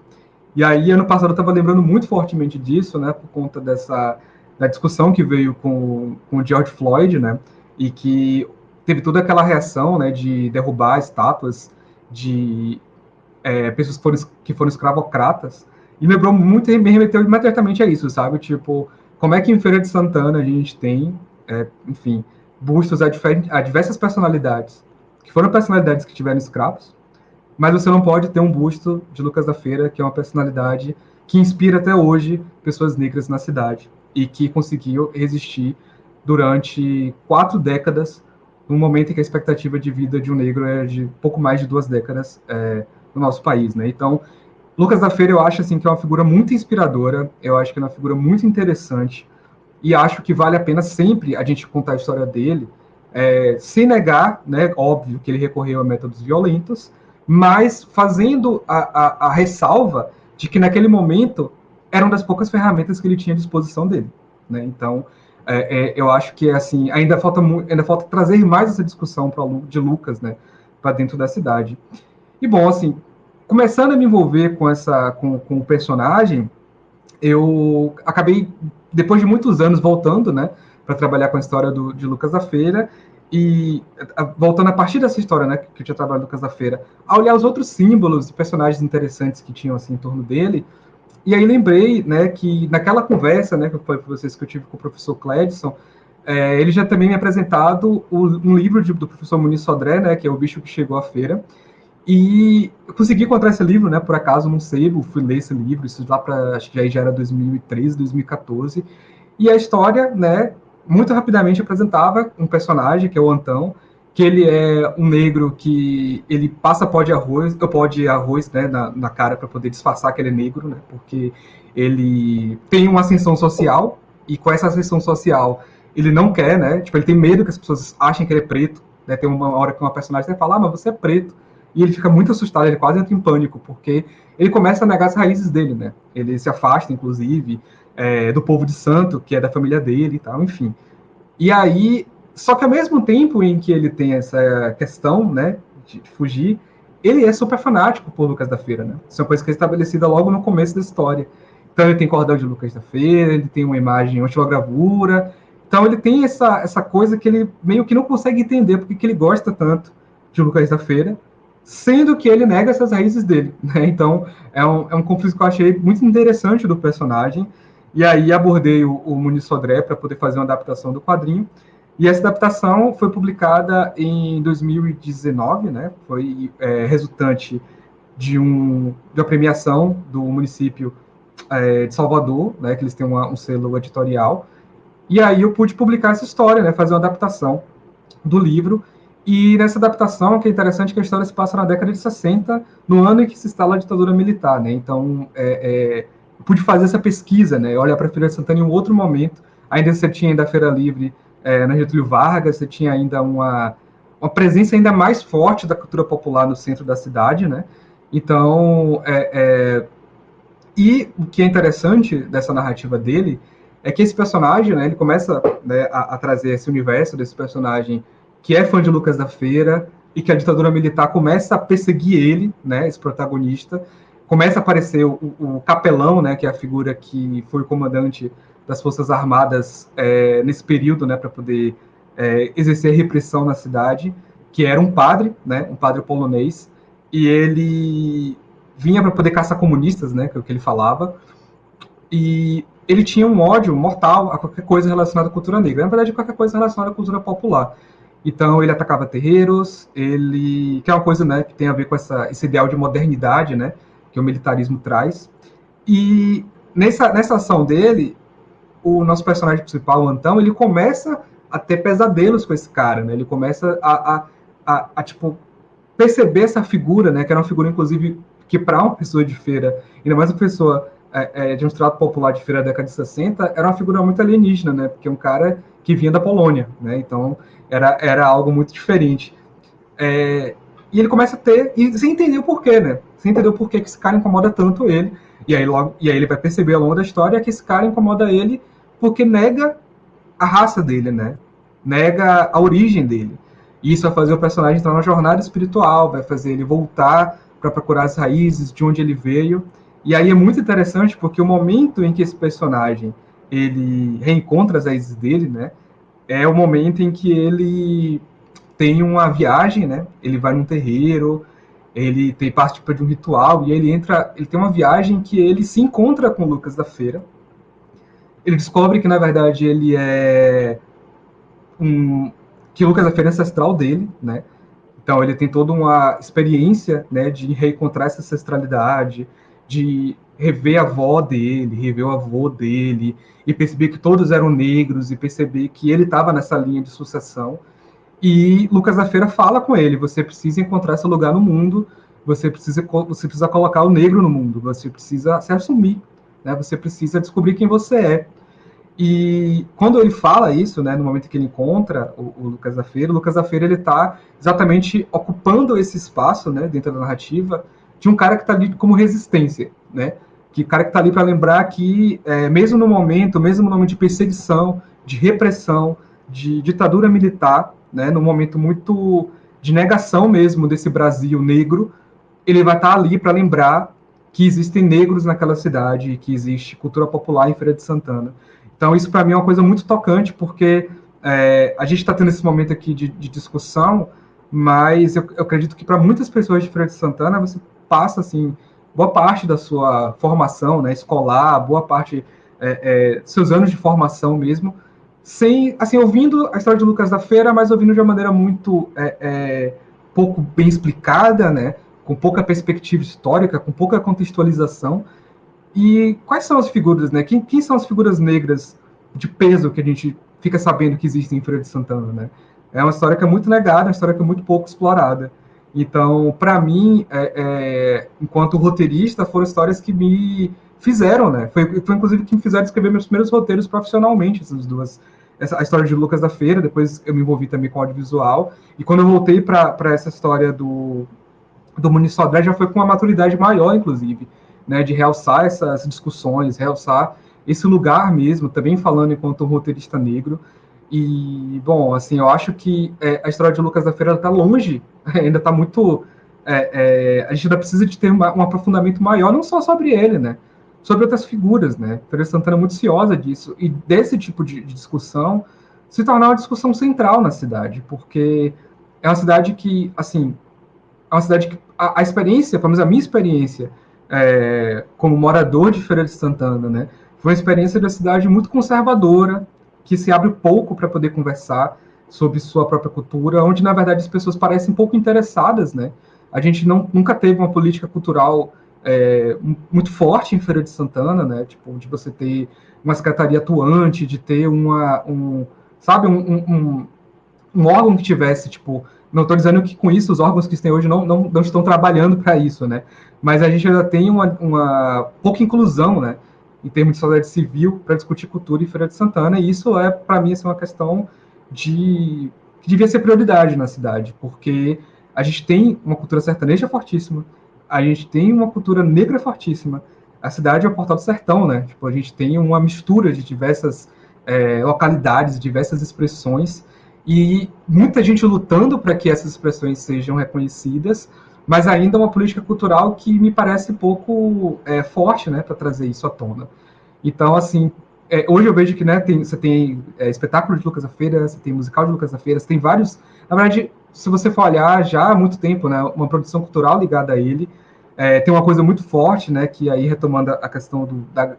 E aí, ano passado, eu estava lembrando muito fortemente disso, né, por conta da discussão que veio com o George Floyd, né, e que teve toda aquela reação, né, de derrubar estátuas de pessoas que foram escravocratas, e lembrou muito, me remeteu imediatamente a isso, sabe? Tipo, como é que em Feira de Santana a gente tem, enfim, bustos a diversas personalidades, que foram personalidades que tiveram escravos, mas você não pode ter um busto de Lucas da Feira, que é uma personalidade que inspira até hoje pessoas negras na cidade e que conseguiu resistir durante 4 décadas, num momento em que a expectativa de vida de um negro é de pouco mais de 2 décadas no nosso país, né? Então, Lucas da Feira eu acho assim que é uma figura muito inspiradora, eu acho que é uma figura muito interessante e acho que vale a pena sempre a gente contar a história dele, sem negar, né, óbvio que ele recorreu a métodos violentos, mas fazendo a ressalva de que naquele momento era uma das poucas ferramentas que ele tinha à disposição dele, né? Então, eu acho que assim ainda falta trazer mais essa discussão de Lucas, né, para dentro da cidade. E bom, assim, começando a me envolver com o personagem, eu acabei, depois de muitos anos, voltando, né, para trabalhar com a história de Lucas da Feira, e voltando a partir dessa história, né, que eu tinha trabalhado Lucas da Feira, a olhar os outros símbolos e personagens interessantes que tinham, assim, em torno dele, e aí lembrei, né, que naquela conversa, né, que foi com vocês que eu tive com o professor Cledson, ele já também me apresentado um livro do professor Muniz Sodré, né, que é O Bicho que Chegou à Feira, e eu consegui encontrar esse livro, né, por acaso, num sebo, fui ler esse livro, isso lá para, acho que já era 2013, 2014, e a história, né, muito rapidamente apresentava um personagem, que é o Antão, que ele é um negro que ele passa pó de arroz, né, na cara para poder disfarçar que ele é negro, né, porque ele tem uma ascensão social, e com essa ascensão social ele não quer, né, tipo, ele tem medo que as pessoas achem que ele é preto, né, tem uma hora que uma personagem fala, mas você é preto, e ele fica muito assustado, ele quase entra em pânico, porque ele começa a negar as raízes dele, né? Ele se afasta, inclusive, do povo de santo, que é da família dele e tal, enfim. E aí, só que ao mesmo tempo em que ele tem essa questão, né, de fugir, ele é super fanático por Lucas da Feira, né? Isso é uma coisa que é estabelecida logo no começo da história. Então ele tem cordel de Lucas da Feira, ele tem uma imagem, uma estilogravura. Então ele tem essa coisa que ele meio que não consegue entender porque que ele gosta tanto de Lucas da Feira, sendo que ele nega essas raízes dele, né? Então é um conflito que eu achei muito interessante do personagem. E aí abordei o Muniz Sodré para poder fazer uma adaptação do quadrinho. E essa adaptação foi publicada em 2019, né? Foi resultante de uma premiação do município de Salvador, né? Que eles têm um selo editorial. E aí eu pude publicar essa história, né? Fazer uma adaptação do livro. E nessa adaptação, o que é interessante é que a história se passa na década de 60, no ano em que se instala a ditadura militar, né? Então, eu pude fazer essa pesquisa, né? Olhar para a Feira de Santana em um outro momento. Ainda você tinha ainda a Feira Livre na Getúlio Vargas, você tinha ainda uma presença ainda mais forte da cultura popular no centro da cidade, né? Então, e o que é interessante dessa narrativa dele é que esse personagem, né, ele começa, né, a trazer esse universo desse personagem que é fã de Lucas da Feira e que a ditadura militar começa a perseguir ele, né, esse protagonista. Começa a aparecer o capelão, né, que é a figura que foi o comandante das Forças Armadas nesse período, né, para poder exercer repressão na cidade, que era um padre, né, um padre polonês, e ele vinha para poder caçar comunistas, né, que é o que ele falava, e ele tinha um ódio mortal a qualquer coisa relacionada à cultura negra, na verdade, qualquer coisa relacionada à cultura popular. Então, ele atacava terreiros, que é uma coisa, né, que tem a ver com esse ideal de modernidade, né, que o militarismo traz. E nessa ação dele, o nosso personagem principal, o Antão, ele começa a ter pesadelos com esse cara, né? Ele começa tipo, perceber essa figura, né? Que era uma figura, inclusive, que para uma pessoa de feira, ainda mais uma pessoa de um estrato popular de feira da década de 60, era uma figura muito alienígena, né? Porque é um cara que vinha da Polônia, né? Então, era algo muito diferente. E ele começa a ter, e sem entender o porquê, né? Sem entender o porquê que esse cara incomoda tanto ele. E aí ele vai perceber ao longo da história que esse cara incomoda ele porque nega a raça dele, né? Nega a origem dele. E isso vai fazer o personagem entrar numa jornada espiritual, vai fazer ele voltar para procurar as raízes de onde ele veio. E aí é muito interessante porque o momento em que esse personagem ele reencontra as raízes dele, né? É o momento em que ele tem uma viagem, né? Ele vai num terreiro, ele participa de um ritual e ele tem uma viagem que ele se encontra com o Lucas da Feira. Ele descobre que na verdade ele é que o Lucas da Feira é ancestral dele, né? Então ele tem toda uma experiência, né, de reencontrar essa ancestralidade, de rever a avó dele, rever o avô dele e perceber que todos eram negros e perceber que ele estava nessa linha de sucessão. E Lucas da Feira fala com ele: você precisa encontrar seu lugar no mundo, você precisa colocar o negro no mundo, você precisa se assumir, né? Você precisa descobrir quem você é. E quando ele fala isso, né, no momento que ele encontra o Lucas da Feira, o Lucas da Feira ele está exatamente ocupando esse espaço, né, dentro da narrativa de um cara que está ali como resistência, né? Que cara que está ali para lembrar que mesmo no momento de perseguição, de repressão, de ditadura militar, né, num momento muito de negação mesmo desse Brasil negro, ele vai estar ali para lembrar que existem negros naquela cidade, que existe cultura popular em Feira de Santana. Então, isso para mim é uma coisa muito tocante, porque a gente está tendo esse momento aqui de discussão, mas eu acredito que para muitas pessoas de Feira de Santana, você passa, assim, boa parte da sua formação, né, escolar, boa parte seus anos de formação mesmo, sem, assim, ouvindo a história de Lucas da Feira, mas ouvindo de uma maneira muito pouco bem explicada, né, com pouca perspectiva histórica, com pouca contextualização. E quais são as figuras, né? Quem são as figuras negras de peso que a gente fica sabendo que existem em Feira de Santana, né? É uma história que é muito negada, uma história que é muito pouco explorada. Então, para mim, enquanto roteirista, foram histórias que me fizeram, né? Foi inclusive que me fizeram escrever meus primeiros roteiros profissionalmente, essas duas. A história de Lucas da Feira, depois eu me envolvi também com audiovisual. E quando eu voltei para essa história do Muniz Sodré, já foi com uma maturidade maior, inclusive, né, de realçar essas discussões, realçar esse lugar mesmo, também falando enquanto um roteirista negro. E, bom, assim, eu acho que a história de Lucas da Feira está longe, ainda está muito... a gente ainda precisa de ter um aprofundamento maior, não só sobre ele, né, sobre outras figuras, né. Feira Santana é muito ciosa disso, e desse tipo de discussão se tornar uma discussão central na cidade, porque é uma cidade que, assim, é uma cidade que a experiência, pelo menos a minha experiência como morador de Feira de Santana, né, foi uma experiência da cidade muito conservadora, que se abre pouco para poder conversar sobre sua própria cultura, onde, na verdade, as pessoas parecem pouco interessadas, né? A gente nunca teve uma política cultural muito forte em Feira de Santana, né? Tipo, de você ter uma secretaria atuante, de ter sabe, um órgão que tivesse, tipo, não estou dizendo que com isso os órgãos que têm hoje não estão trabalhando para isso, né? Mas a gente ainda tem uma pouca inclusão, né, em termos de sociedade civil para discutir cultura em Feira de Santana, e isso para mim, assim, uma questão que devia ser prioridade na cidade, porque a gente tem uma cultura sertaneja fortíssima, a gente tem uma cultura negra fortíssima, a cidade é o Portal do Sertão, né? Tipo, a gente tem uma mistura de diversas localidades, diversas expressões, e muita gente lutando para que essas expressões sejam reconhecidas, mas ainda uma política cultural que me parece pouco forte, né, para trazer isso à tona. Então, assim, hoje eu vejo que, né, você tem espetáculo de Lucas da Feira, você tem musical de Lucas da Feira, você tem vários... Na verdade, se você for olhar, já há muito tempo, né, uma produção cultural ligada a ele. Tem uma coisa muito forte, né, que aí, retomando a questão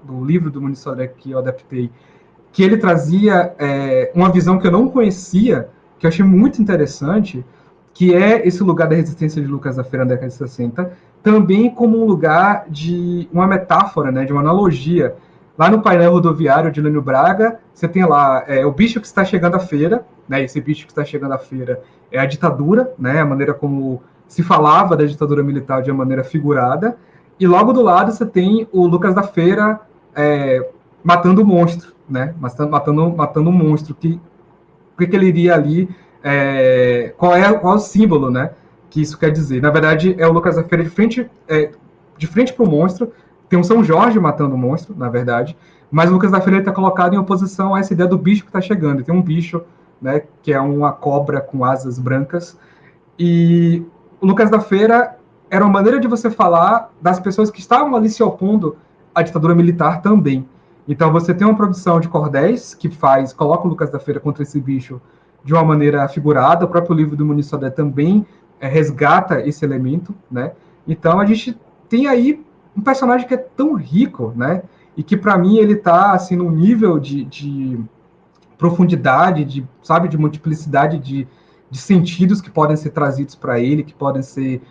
do livro do Muniz Sodré que eu adaptei, que ele trazia uma visão que eu não conhecia, que eu achei muito interessante, que é esse lugar da resistência de Lucas da Feira na década de 60, também como um lugar de uma metáfora, né, de uma analogia Lá no painel rodoviário de Lênio Braga, você tem lá o bicho que está chegando à feira, né? Esse bicho que está chegando à feira é a ditadura, né? A maneira como se falava da ditadura militar de uma maneira figurada. E logo do lado você tem o Lucas da Feira matando o monstro, né? Matando um monstro. O que ele iria ali? Qual é o símbolo, né? Que isso quer dizer? Na verdade, é o Lucas da Feira de frente para o monstro. Tem um São Jorge matando o monstro, na verdade. Mas o Lucas da Feira está colocado em oposição a essa ideia do bicho que está chegando. Tem um bicho, né? Que é uma cobra com asas brancas. E o Lucas da Feira era uma maneira de você falar das pessoas que estavam ali se opondo à ditadura militar também. Então você tem uma produção de cordéis que coloca o Lucas da Feira contra esse bicho de uma maneira figurada. O próprio livro do Muniz Sodré também resgata esse elemento, né? Então a gente tem aí um personagem que é tão rico, né? E que para mim ele está assim num nível de profundidade, de multiplicidade de sentidos que podem ser trazidos para ele, que podem ser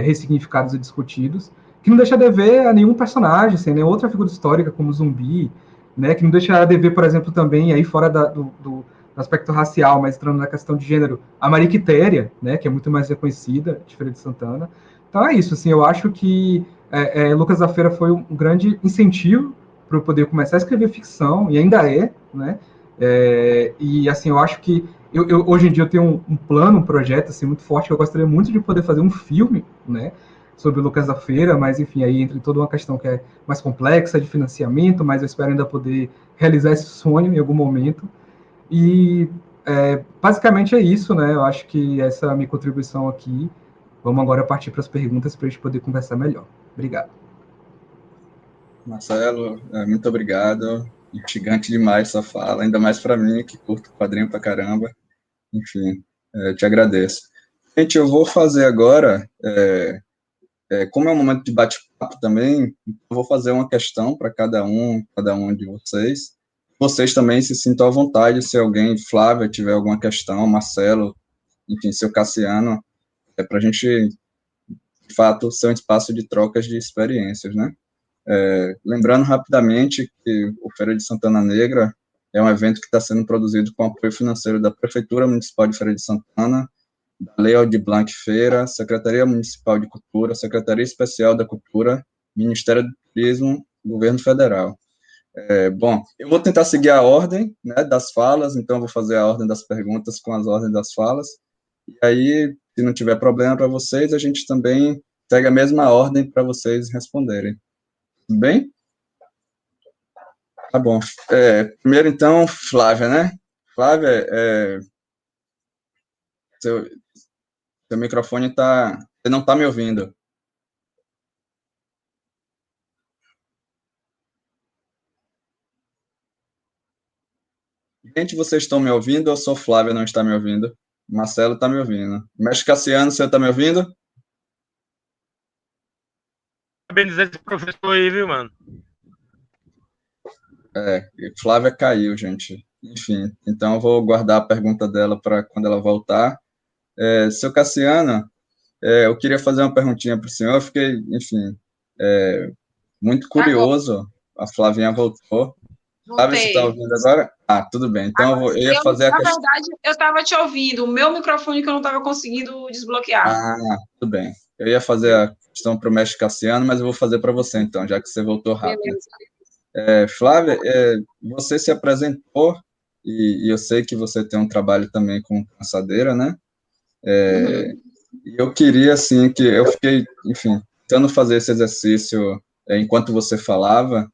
ressignificados e discutidos, que não deixa de ver a nenhum personagem, sem nenhuma outra figura histórica como Zumbi, né, que não deixa de ver, por exemplo, também, aí fora do aspecto racial, mas entrando na questão de gênero, a Maria Quitéria, né, que é muito mais reconhecida, de Feira de Santana. Então é isso, assim, eu acho que Lucas da Feira foi um grande incentivo para eu poder começar a escrever ficção, e ainda né, e assim, eu acho que hoje em dia eu tenho um plano, um projeto assim, muito forte, que eu gostaria muito de poder fazer um filme, né, sobre o Lucas da Feira, mas enfim, aí entra toda uma questão que é mais complexa de financiamento, mas eu espero ainda poder realizar esse sonho em algum momento. E basicamente é isso, né? Eu acho que essa é a minha contribuição aqui. Vamos agora partir para as perguntas para a gente poder conversar melhor. Obrigado.
Marcelo, muito obrigado. Instigante demais sua fala, ainda mais para mim, que curto quadrinho pra caramba. Enfim, te agradeço. Gente, eu vou fazer agora, como é um momento de bate-papo também, eu vou fazer uma questão para cada um de vocês. Vocês também se sintam à vontade, se alguém, Flávia, tiver alguma questão, Marcelo, enfim, seu Cassiano, para a gente, de fato, ser um espaço de trocas de experiências, né? Lembrando rapidamente que o Feira de Santana Negra é um evento que está sendo produzido com apoio financeiro da Prefeitura Municipal de Feira de Santana, da Lei Aldir Blanc Feira, Secretaria Municipal de Cultura, Secretaria Especial da Cultura, Ministério do Turismo, Governo Federal. Bom, eu vou tentar seguir a ordem, né, das falas, então vou fazer a ordem das perguntas com as ordens das falas, e aí, se não tiver problema para vocês, a gente também segue a mesma ordem para vocês responderem. Tudo bem? Tá bom. Primeiro, então, Flávia, né? Flávia, seu, seu microfone tá... Você não está me ouvindo. Gente, vocês estão me ouvindo ou só Flávia não está me ouvindo? Marcelo está me ouvindo. Mestre Cassiano, você está me ouvindo?
Parabenizar esse professor aí, viu, mano?
Flávia caiu, gente. Enfim, então eu vou guardar a pergunta dela para quando ela voltar. Seu Cassiano, eu queria fazer uma perguntinha para o senhor. Eu fiquei, enfim, muito curioso. A Flavinha voltou. Flávia, você está
Voltei.
ouvindo agora? Ah, tudo bem. Então eu ia fazer a
Na
questão.
verdade, eu estava te ouvindo. O meu microfone que eu não estava conseguindo desbloquear.
Ah, tudo bem. Eu ia fazer a questão para o mestre Cassiano, mas eu vou fazer para você, então, já que você voltou rápido.
Beleza.
Flávia, você se apresentou, e eu sei que você tem um trabalho também com cansadeira, né? E eu queria, assim, que eu fiquei, enfim, tentando fazer esse exercício enquanto você falava,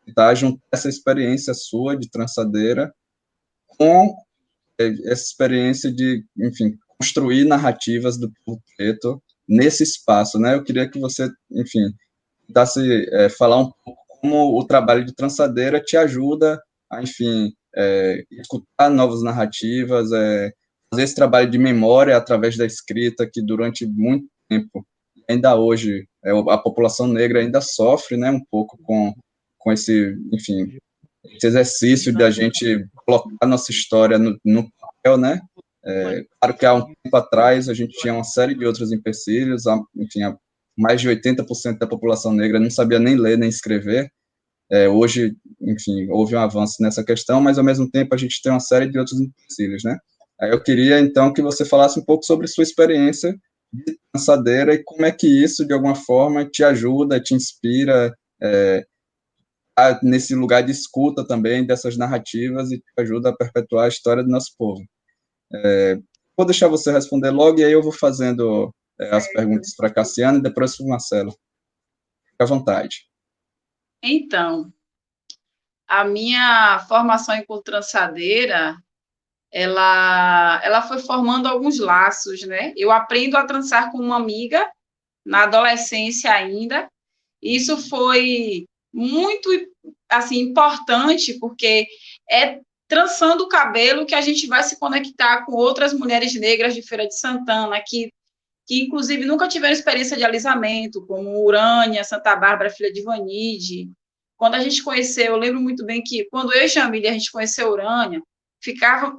tentar juntar essa experiência sua de trançadeira com essa experiência de, enfim, construir narrativas do povo preto nesse espaço, né? Eu queria que você, enfim, tentasse falar um pouco como o trabalho de trançadeira te ajuda a, enfim, escutar novas narrativas, fazer esse trabalho de memória através da escrita, que durante muito tempo, ainda hoje, a população negra ainda sofre, né, um pouco com esse, enfim, esse exercício de a gente colocar nossa história no papel, né? Claro que há um tempo atrás a gente tinha uma série de outros empecilhos, enfim, mais de 80% da população negra não sabia nem ler nem escrever, Hoje, enfim, houve um avanço nessa questão, mas, ao mesmo tempo, a gente tem uma série de outros empecilhos, né? Aí eu queria, então, que você falasse um pouco sobre sua experiência de trançadeira e como é que isso, de alguma forma, te ajuda, te inspira, nesse lugar de escuta também dessas narrativas e te ajuda a perpetuar a história do nosso povo. Vou deixar você responder logo e aí eu vou fazendo as perguntas para a Cassiana e depois para o Marcelo. Fique à vontade.
Então, a minha formação enquanto trançadeira, ela foi formando alguns laços, né? Eu aprendo a trançar com uma amiga, na adolescência ainda, e isso foi muito, assim, importante, porque é trançando o cabelo que a gente vai se conectar com outras mulheres negras de Feira de Santana, que inclusive nunca tiveram experiência de alisamento, como Urânia, Santa Bárbara, filha de Vanide. Quando a gente conheceu, eu lembro muito bem que quando eu e Jamília, a gente conheceu Urânia,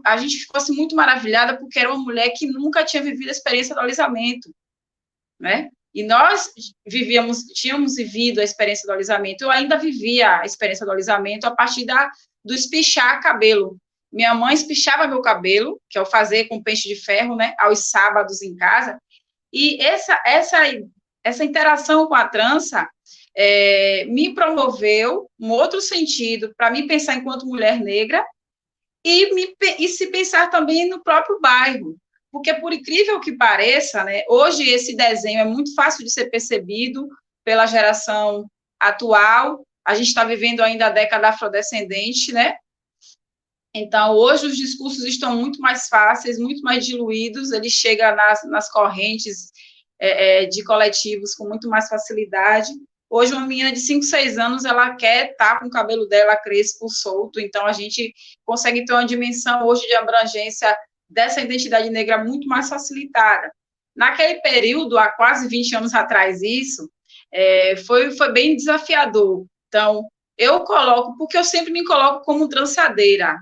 a gente ficou assim, muito maravilhada, porque era uma mulher que nunca tinha vivido a experiência do alisamento, né? E nós tínhamos vivido a experiência do alisamento, eu ainda vivia a experiência do alisamento a partir do espichar cabelo. Minha mãe espichava meu cabelo, que eu fazia com pente de ferro, né, aos sábados em casa, e essa interação com a trança me promoveu um outro sentido para me pensar enquanto mulher negra e se pensar também no próprio bairro. Porque, por incrível que pareça, né, hoje esse desenho é muito fácil de ser percebido pela geração atual. A gente está vivendo ainda a década afrodescendente, né? Então, hoje os discursos estão muito mais fáceis, muito mais diluídos, ele chega nas correntes de coletivos com muito mais facilidade. Hoje, uma menina de 5, 6 anos, ela quer estar com o cabelo dela crespo, solto, então a gente consegue ter uma dimensão hoje de abrangência dessa identidade negra muito mais facilitada. Naquele período, há quase 20 anos atrás, foi bem desafiador. Então, eu coloco, porque eu sempre me coloco como trançadeira.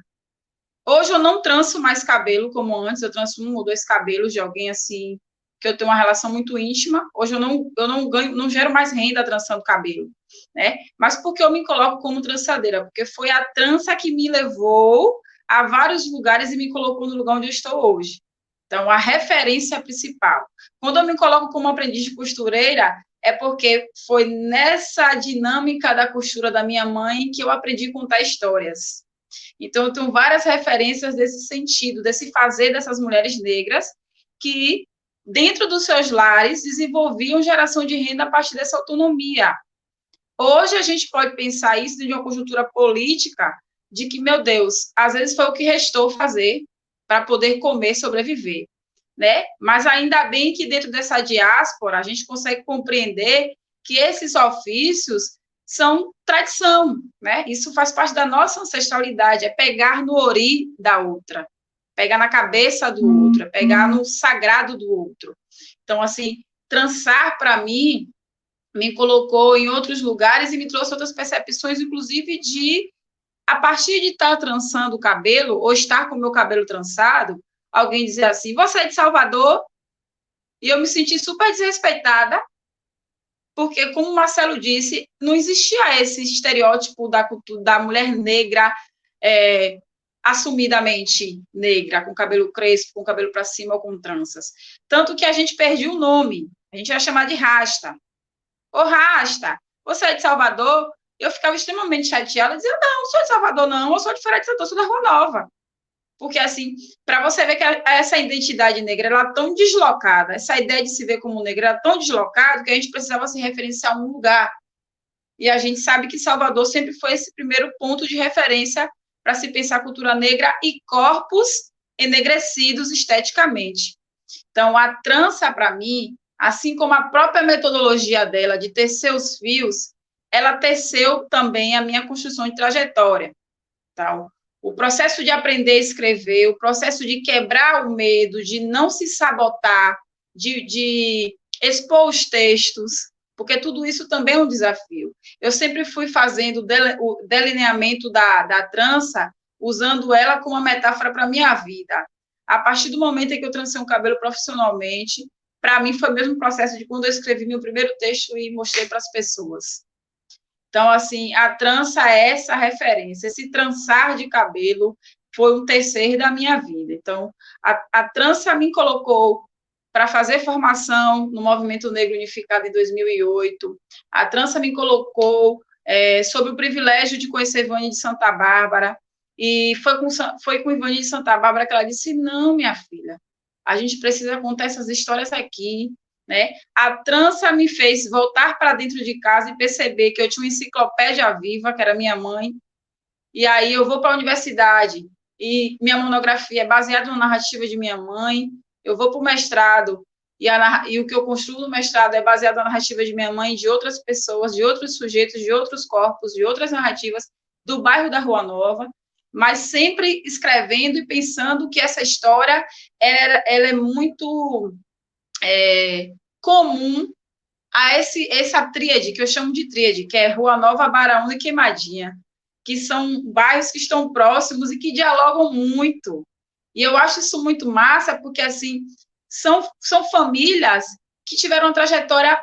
Hoje eu não tranço mais cabelo como antes, eu tranço 1 ou 2 cabelos de alguém assim, que eu tenho uma relação muito íntima. Hoje eu não gero mais renda trançando cabelo, né? Mas porque eu me coloco como trançadeira, porque foi a trança que me levou a vários lugares e me colocou no lugar onde eu estou hoje. Então, a referência principal. Quando eu me coloco como aprendiz de costureira, é porque foi nessa dinâmica da costura da minha mãe que eu aprendi a contar histórias. Então, eu tenho várias referências desse sentido, desse fazer dessas mulheres negras que, dentro dos seus lares, desenvolviam geração de renda a partir dessa autonomia. Hoje, a gente pode pensar isso de uma conjuntura política, de que, meu Deus, às vezes foi o que restou fazer para poder comer, sobreviver, né? Mas ainda bem que, dentro dessa diáspora, a gente consegue compreender que esses ofícios são tradição, né? Isso faz parte da nossa ancestralidade, é pegar no ori da outra, pegar na cabeça do outro, é pegar no sagrado do outro. Então, assim, trançar, para mim, me colocou em outros lugares e me trouxe outras percepções, inclusive a partir de estar trançando o cabelo, ou estar com o meu cabelo trançado, alguém dizer assim, você é de Salvador? E eu me senti super desrespeitada, porque, como o Marcelo disse, não existia esse estereótipo da mulher negra, assumidamente negra, com cabelo crespo, com cabelo para cima ou com tranças. Tanto que a gente perdeu o nome, a gente ia chamar de Rasta. Ô, Rasta, você é de Salvador? Eu ficava extremamente chateada, dizia, não sou de Salvador, não, eu sou de Feira de Santana, sou da Rua Nova. Porque, assim, para você ver que essa identidade negra, ela é tão deslocada, essa ideia de se ver como negra é tão deslocada, que a gente precisava se referenciar a um lugar. E a gente sabe que Salvador sempre foi esse primeiro ponto de referência para se pensar a cultura negra e corpos enegrecidos esteticamente. Então, a trança, para mim, assim como a própria metodologia dela de tecer os fios, ela teceu também a minha construção de trajetória. Então, o processo de aprender a escrever, o processo de quebrar o medo, de não se sabotar, de expor os textos, porque tudo isso também é um desafio. Eu sempre fui fazendo o delineamento da trança, usando ela como uma metáfora para a minha vida. A partir do momento em que eu trancei um cabelo profissionalmente, para mim foi o mesmo processo de quando eu escrevi meu primeiro texto e mostrei para as pessoas. Então, assim, a trança é essa referência. Esse trançar de cabelo foi um tecer da minha vida. Então, a trança me colocou para fazer formação no Movimento Negro Unificado em 2008. A trança me colocou sob o privilégio de conhecer Ivone de Santa Bárbara, e foi com Ivone de Santa Bárbara que ela disse, não, minha filha, a gente precisa contar essas histórias aqui, né? A trança me fez voltar para dentro de casa e perceber que eu tinha uma enciclopédia viva, que era minha mãe, e aí eu vou para a universidade, e minha monografia é baseada na narrativa de minha mãe, eu vou para o mestrado, e o que eu construo no mestrado é baseado na narrativa de minha mãe, de outras pessoas, de outros sujeitos, de outros corpos, de outras narrativas do bairro da Rua Nova, mas sempre escrevendo e pensando que essa história ela é muito comum a essa tríade, que eu chamo de tríade, que é Rua Nova, Baraúna e Queimadinha, que são bairros que estão próximos e que dialogam muito. E eu acho isso muito massa, porque, assim, são famílias que tiveram uma trajetória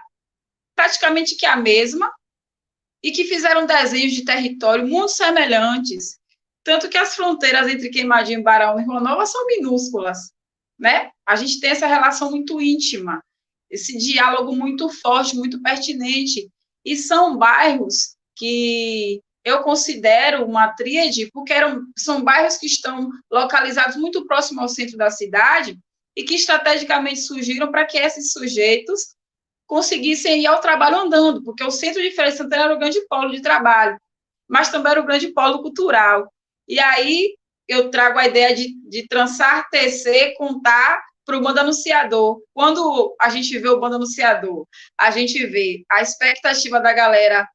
praticamente que a mesma e que fizeram desenhos de território muito semelhantes, tanto que as fronteiras entre Queimadinho, Baraúna e Rua Nova são minúsculas, né? A gente tem essa relação muito íntima, esse diálogo muito forte, muito pertinente, e são bairros que eu considero uma tríade, porque são bairros que estão localizados muito próximo ao centro da cidade e que estrategicamente surgiram para que esses sujeitos conseguissem ir ao trabalho andando, porque o centro de Feira de Santana era o grande polo de trabalho, mas também era o grande polo cultural. E aí eu trago a ideia de trançar, tecer, contar para o bando anunciador. Quando a gente vê o bando anunciador, a gente vê a expectativa da galera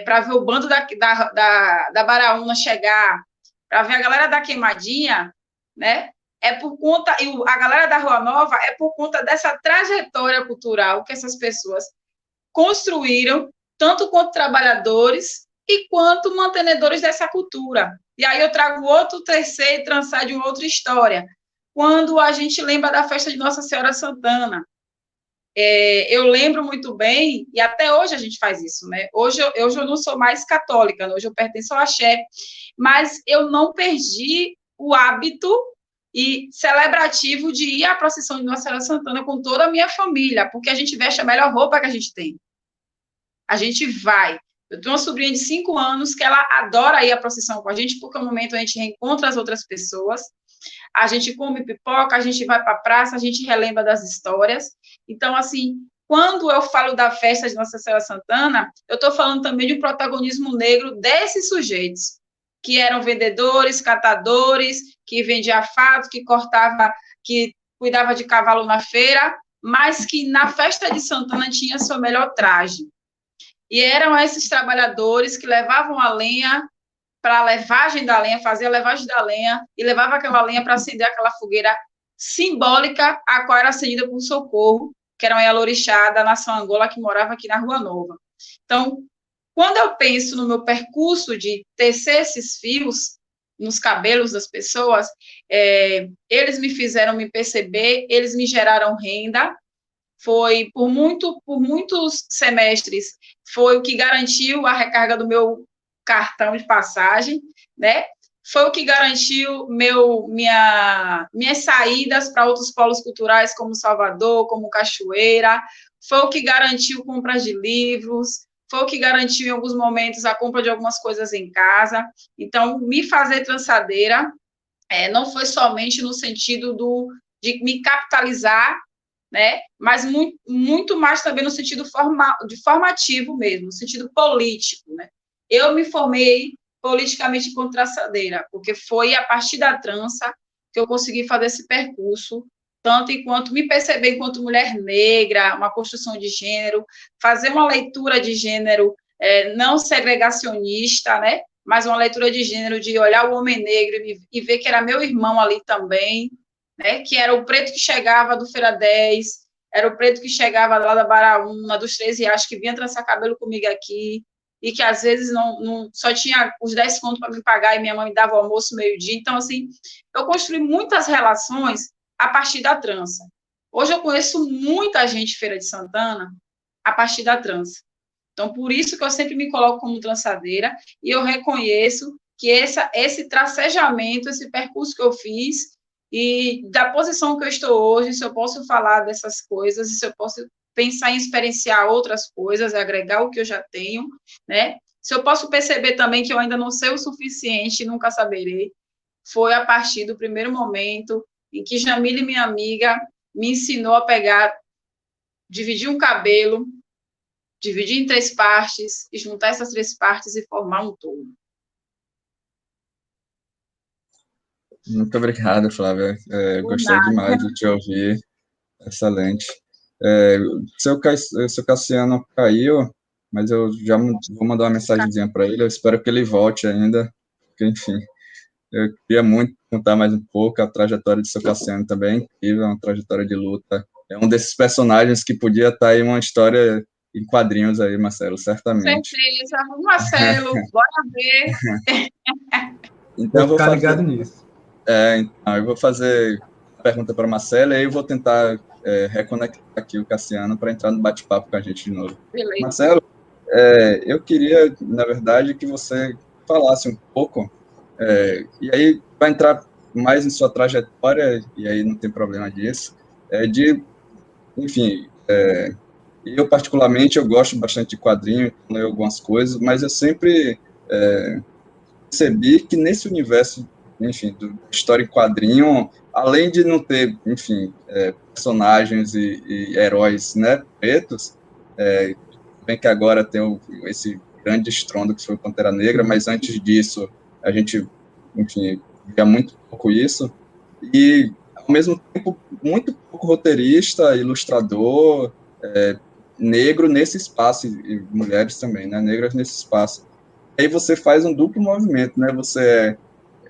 para ver o bando da Baraúna chegar, para ver a galera da Queimadinha, né? É por conta, e a galera da Rua Nova é por conta dessa trajetória cultural que essas pessoas construíram, tanto quanto trabalhadores e quanto mantenedores dessa cultura. E aí eu trago outro terceiro trançar de uma outra história. Quando a gente lembra da festa de Nossa Senhora Santana, eu lembro muito bem, e até hoje a gente faz isso, né? Hoje eu não sou mais católica, hoje eu pertenço ao axé, mas eu não perdi o hábito e celebrativo de ir à procissão de Nossa Senhora Santana com toda a minha família, porque a gente veste a melhor roupa que a gente tem. A gente vai. Eu tenho uma sobrinha de 5 anos que ela adora ir à procissão com a gente, porque é o momento a gente reencontra as outras pessoas, a gente come pipoca, a gente vai para a praça, a gente relembra das histórias. Então, assim, quando eu falo da festa de Nossa Senhora Santana, eu estou falando também de um protagonismo negro desses sujeitos, que eram vendedores, catadores, que vendia fato, que cortava, que cuidava de cavalo na feira, mas que na festa de Santana tinha seu melhor traje. E eram esses trabalhadores que levavam a lenha para a levagem da lenha, fazia a levagem da lenha e levava aquela lenha para acender aquela fogueira simbólica, a qual era acendida por Socorro, que era uma Yalorixá da nação Angola, que morava aqui na Rua Nova. Então, quando eu penso no meu percurso de tecer esses fios nos cabelos das pessoas, eles me fizeram me perceber, eles me geraram renda, foi por muitos semestres, foi o que garantiu a recarga do meu cartão de passagem, né? Foi o que garantiu minhas saídas para outros polos culturais, como Salvador, como Cachoeira, foi o que garantiu compras de livros, foi o que garantiu, em alguns momentos, a compra de algumas coisas em casa. Então, me fazer trançadeira não foi somente no sentido de me capitalizar, né? Mas muito mais também no sentido formativo mesmo, no sentido político, né? Eu me formei politicamente enquanto trançadeira, porque foi a partir da trança que eu consegui fazer esse percurso, tanto enquanto me perceber enquanto mulher negra, uma construção de gênero, fazer uma leitura de gênero não segregacionista, né? Mas uma leitura de gênero, de olhar o homem negro e ver que era meu irmão ali também, né? Que era o preto que chegava do Feira 10, era o preto que chegava lá da Baraúna, dos 13 reais, que vinha trançar cabelo comigo aqui, e que às vezes não só tinha os 10 contos para me pagar e minha mãe me dava o almoço meio-dia. Então, assim, eu construí muitas relações a partir da trança. Hoje eu conheço muita gente de Feira de Santana a partir da trança. Então, por isso que eu sempre me coloco como trançadeira, e eu reconheço que esse tracejamento, esse percurso que eu fiz, e da posição que eu estou hoje, se eu posso falar dessas coisas, se eu posso pensar em experienciar outras coisas, agregar o que eu já tenho, né? Se eu posso perceber também que eu ainda não sei o suficiente, nunca saberei, foi a partir do primeiro momento em que Jamile, minha amiga, me ensinou a pegar, dividir um cabelo, dividir em 3 partes, e juntar essas 3 partes e formar um todo.
Muito obrigado, Flávia. Gostei
Nada.
demais de te ouvir. Excelente. Seu Cassiano caiu, mas eu já vou mandar uma mensagenzinha para ele. Eu espero que ele volte ainda, porque, enfim, eu queria muito contar mais um pouco. A trajetória de seu Cassiano também é incrível, é uma trajetória de luta. É um desses personagens que podia estar aí uma história em quadrinhos aí, Marcelo, certamente.
Certeza. Marcelo, bora ver.
Então,
Vou ficar ligado nisso.
Então, eu vou fazer a pergunta para a Marcela e aí eu vou tentar reconectar aqui o Cassiano para entrar no bate-papo com a gente de novo.
Beleza.
Marcelo, eu queria, na verdade, que você falasse um pouco, e aí vai entrar mais em sua trajetória, e aí não tem problema disso, enfim, eu particularmente, eu gosto bastante de quadrinho, leio algumas coisas, mas eu sempre percebi que nesse universo, enfim, da história em quadrinho, além de não ter, enfim, personagens e heróis, né, pretos, bem que agora tem esse grande estrondo que foi o Pantera Negra, mas antes disso a gente, enfim, via muito pouco isso, e ao mesmo tempo muito pouco roteirista, ilustrador, negro nesse espaço, e mulheres também, né, negras nesse espaço. Aí você faz um duplo movimento, né? Você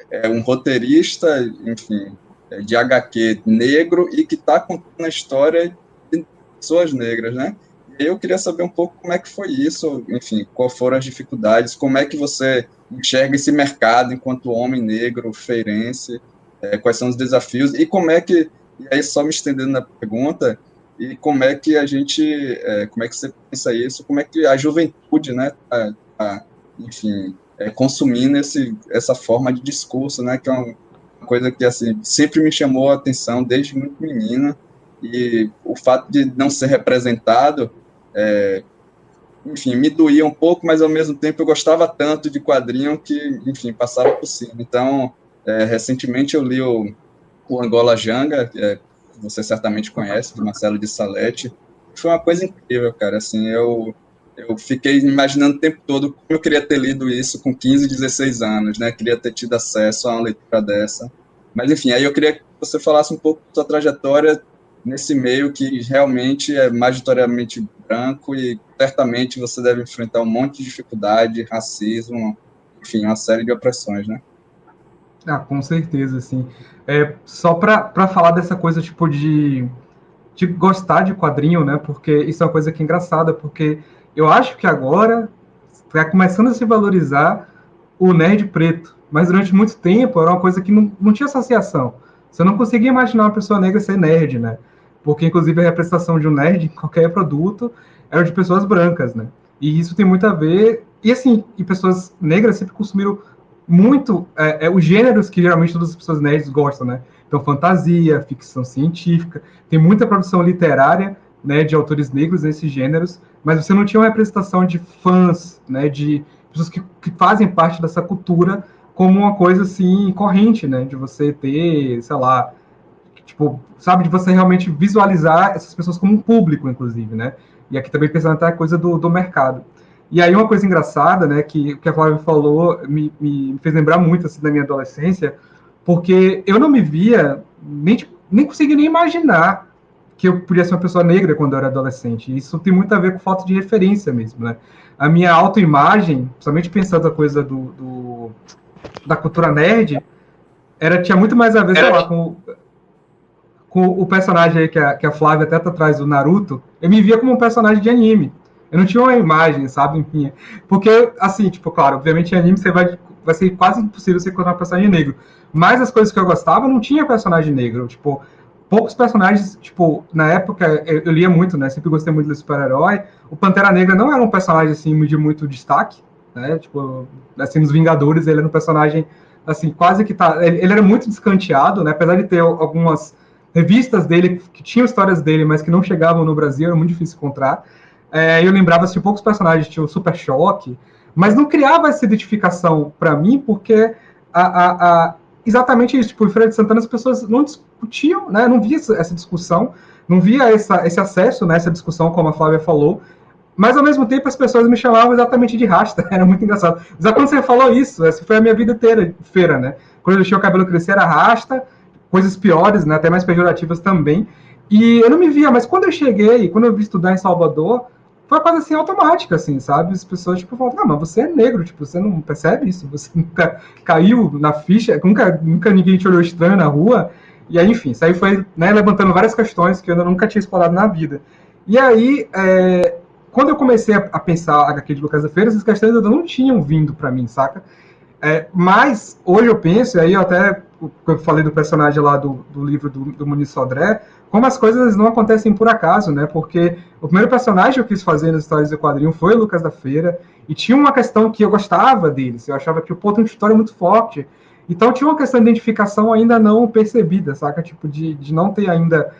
é um roteirista, enfim, de HQ negro e que está contando a história de pessoas negras, né? E eu queria saber um pouco como é que foi isso, enfim, quais foram as dificuldades, como é que você enxerga esse mercado enquanto homem negro, feirense, quais são os desafios e como é que, e aí só me estendendo na pergunta, e como é que a gente, como é que você pensa isso, como é que a juventude, né, enfim, consumindo essa forma de discurso, né, que é uma coisa que assim sempre me chamou a atenção desde muito menina, e o fato de não ser representado, enfim, me doía um pouco, mas ao mesmo tempo eu gostava tanto de quadrinho que, enfim, passava por cima. Então, recentemente eu li o Angola Janga, que você certamente conhece, de Marcelo de Salete. Foi uma coisa incrível, cara. Assim, eu fiquei imaginando o tempo todo como eu queria ter lido isso com 15, 16 anos, né? Queria ter tido acesso a uma leitura dessa. Mas, enfim, aí eu queria que você falasse um pouco da sua trajetória nesse meio que realmente é majoritariamente branco e certamente você deve enfrentar um monte de dificuldade, racismo, enfim, uma série de opressões, né?
Com certeza, sim. Só para falar dessa coisa, tipo, de gostar de quadrinho, né? Porque isso é uma coisa que é engraçada, porque eu acho que agora está começando a se valorizar o nerd preto, mas durante muito tempo era uma coisa que não tinha associação. Você não conseguia imaginar uma pessoa negra ser nerd, né? Porque, inclusive, a representação de um nerd em qualquer produto era de pessoas brancas, né? E isso tem muito a ver... E, assim, e pessoas negras sempre consumiram muito os gêneros que geralmente todas as pessoas nerds gostam, né? Então, fantasia, ficção científica, tem muita produção literária, né, de autores negros nesses gêneros, mas você não tinha uma representação de fãs, né, de pessoas que fazem parte dessa cultura como uma coisa assim corrente, né, de você ter, sei lá, tipo, sabe, de você realmente visualizar essas pessoas como um público, inclusive, né? E aqui também pensando até a coisa do mercado. E aí uma coisa engraçada, né, que a Flávia falou, me fez lembrar muito assim da minha adolescência, porque eu não me via, nem conseguia nem imaginar que eu podia ser uma pessoa negra quando eu era adolescente. Isso tem muito a ver com falta de referência mesmo, né? A minha autoimagem, principalmente pensando a coisa da cultura nerd, tinha muito mais a ver, sei lá, com o personagem aí que a Flávia até tá atrás, do Naruto. Eu me via como um personagem de anime. Eu não tinha uma imagem, sabe? Enfim, porque, assim, tipo, claro, obviamente em anime vai ser quase impossível você encontrar um personagem negro. Mas as coisas que eu gostava não tinha personagem negro. Tipo, poucos personagens, tipo, na época eu lia muito, né? Sempre gostei muito de super-herói. O Pantera Negra não era um personagem, assim, de muito destaque, né? Tipo, assim, nos Vingadores ele era um personagem, assim, quase que tá... Ele era muito descanteado, né? Apesar de ter algumas revistas dele que tinham histórias dele, mas que não chegavam no Brasil, era muito difícil encontrar. Eu lembrava, assim, poucos personagens, tinha o Super Choque, mas não criava essa identificação para mim, porque exatamente isso, tipo, em Feira de Santana as pessoas não discutiam, né, não via essa discussão, não via esse acesso, né, essa discussão, como a Flávia falou, mas ao mesmo tempo as pessoas me chamavam exatamente de rasta, era muito engraçado. Já quando você falou isso, essa foi a minha vida inteira, feira, né, quando eu deixei o cabelo crescer era rasta, coisas piores, né, até mais pejorativas também, e eu não me via, mas quando eu cheguei, quando eu vi estudar em Salvador, foi uma coisa assim automática, assim, sabe? As pessoas, tipo, falam, não, mas você é negro, tipo, você não percebe isso? Você nunca caiu na ficha, nunca ninguém te olhou estranho na rua. E aí, enfim, isso aí foi, né, levantando várias questões que eu nunca tinha explorado na vida. E aí, quando eu comecei a pensar a HQ de Lucas da Feira, essas questões ainda não tinham vindo para mim, saca? Mas hoje eu penso, e aí eu até eu falei do personagem lá do livro do Muniz Sodré, como as coisas não acontecem por acaso, né? Porque o primeiro personagem que eu quis fazer nas histórias do quadrinho foi o Lucas da Feira, e tinha uma questão que eu gostava deles, eu achava que o ponto de história é muito forte, então tinha uma questão de identificação ainda não percebida, saca? Tipo, de não ter ainda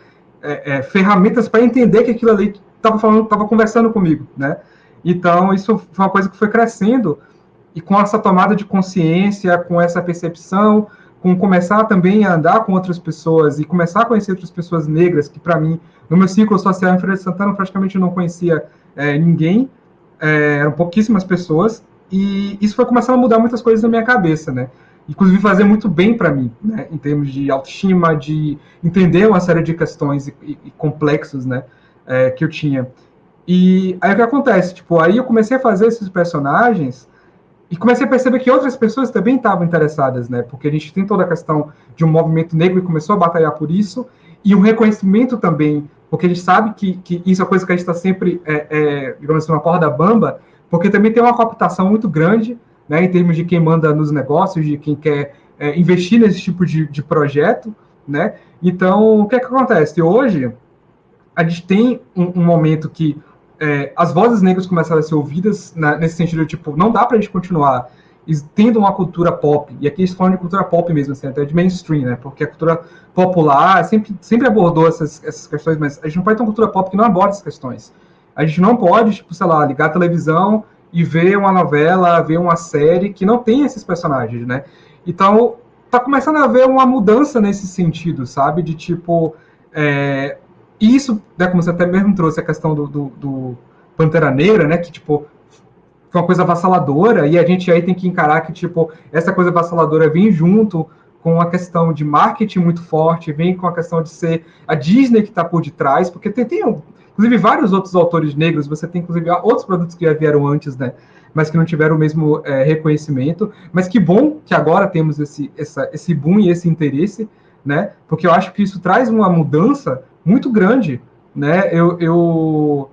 ferramentas para entender que aquilo ali estava conversando comigo, né? Então isso foi uma coisa que foi crescendo, e com essa tomada de consciência, com essa percepção, com começar também a andar com outras pessoas e começar a conhecer outras pessoas negras, que para mim, no meu círculo social em Feira de Santana, eu praticamente não conhecia ninguém, eram pouquíssimas pessoas, e isso foi começando a mudar muitas coisas na minha cabeça, né? Inclusive fazer muito bem para mim, né? Em termos de autoestima, de entender uma série de questões e complexos, né? Que eu tinha. E aí o que acontece? Tipo, aí eu comecei a fazer esses personagens e comecei a perceber que outras pessoas também estavam interessadas, né? Porque a gente tem toda a questão de um movimento negro e começou a batalhar por isso, e um reconhecimento também, porque a gente sabe que isso é uma coisa que a gente está sempre, digamos assim, uma corda bamba, porque também tem uma cooptação muito grande, né, em termos de quem manda nos negócios, de quem quer investir nesse tipo de projeto, né? Então, o que é que acontece? Hoje, a gente tem um momento que as vozes negras começaram a ser ouvidas nesse sentido, tipo, não dá pra gente continuar tendo uma cultura pop, e aqui eles falam de cultura pop mesmo, assim, até de mainstream, né, porque a cultura popular sempre abordou essas questões, mas a gente não pode ter uma cultura pop que não aborda essas questões. A gente não pode, tipo, sei lá, ligar a televisão e ver uma novela, ver uma série que não tem esses personagens, né? Então, tá começando a haver uma mudança nesse sentido, sabe? De tipo, e isso, né, como você até mesmo trouxe a questão do Pantera Negra, né, que, tipo, foi uma coisa avassaladora, e a gente aí tem que encarar que, tipo, essa coisa avassaladora vem junto com a questão de marketing muito forte, vem com a questão de ser a Disney que está por detrás, porque tem, inclusive, vários outros autores negros, você tem, inclusive, outros produtos que já vieram antes, né, mas que não tiveram o mesmo reconhecimento, mas que bom que agora temos esse boom e esse interesse, né, porque eu acho que isso traz uma mudança muito grande, né, eu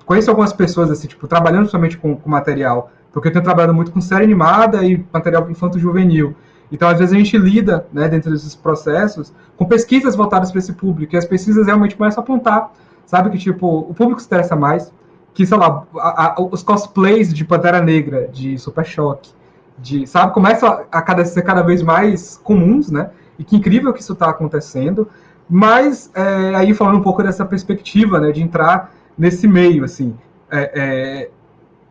conheço algumas pessoas, assim, tipo, trabalhando somente com material, porque eu tenho trabalhado muito com série animada e material infanto-juvenil. Então, às vezes, a gente lida, né, dentro desses processos, com pesquisas voltadas para esse público, e as pesquisas realmente começam a apontar, sabe, que, tipo, o público se interessa mais, que, sei lá, os cosplays de Pantera Negra, de Super Choque, sabe, começam ser cada vez mais comuns, né, e que incrível que isso está acontecendo, mas aí falando um pouco dessa perspectiva, né, de entrar nesse meio, assim,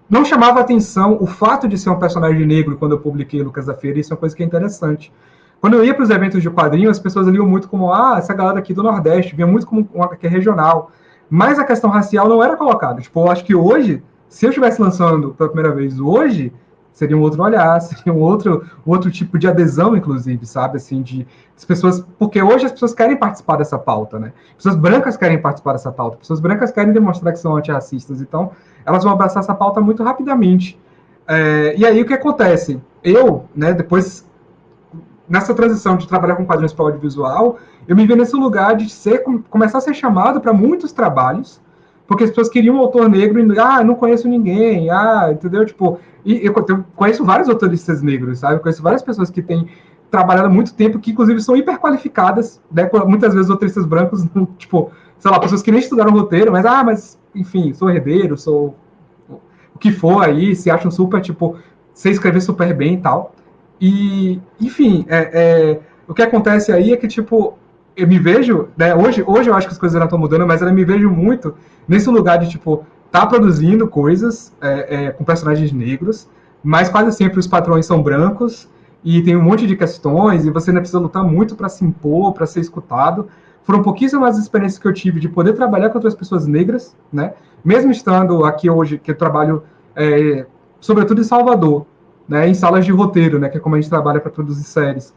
não chamava atenção o fato de ser um personagem negro quando eu publiquei Lucas da Feira, isso é uma coisa que é interessante. Quando eu ia para os eventos de quadrinhos, as pessoas liam muito como, essa galera aqui do Nordeste, via muito como uma que é regional, mas a questão racial não era colocada. Tipo, eu acho que hoje, se eu estivesse lançando pela primeira vez hoje, seria um outro olhar, seria outro tipo de adesão, inclusive, sabe, assim, as pessoas, porque hoje as pessoas querem participar dessa pauta, né? Pessoas brancas querem participar dessa pauta, pessoas brancas querem demonstrar que são antirracistas, então elas vão abraçar essa pauta muito rapidamente. E aí o que acontece? Eu, né, depois, nessa transição de trabalhar com quadrinhos para audiovisual, eu me vi nesse lugar de começar a ser chamado para muitos trabalhos, porque as pessoas queriam um autor negro e, não conheço ninguém, entendeu? Tipo, e eu conheço vários autoristas negros, sabe? Eu conheço várias pessoas que têm trabalhado há muito tempo, que inclusive são hiperqualificadas, né? Muitas vezes roteiristas brancos, tipo, sei lá, pessoas que nem estudaram roteiro, mas enfim, sou herdeiro, sou o que for aí, se acham super, tipo, sei escrever super bem e tal. E, enfim, o que acontece aí é que, tipo, eu me vejo, né, hoje eu acho que as coisas não estão mudando, mas eu me vejo muito nesse lugar de, tipo, tá produzindo coisas com personagens negros, mas quase sempre os patrões são brancos e tem um monte de questões e você ainda precisa lutar muito para se impor, para ser escutado. Foram pouquíssimas as experiências que eu tive de poder trabalhar com outras pessoas negras, né? Mesmo estando aqui hoje, que eu trabalho sobretudo em Salvador, né, em salas de roteiro, né, que é como a gente trabalha para produzir séries.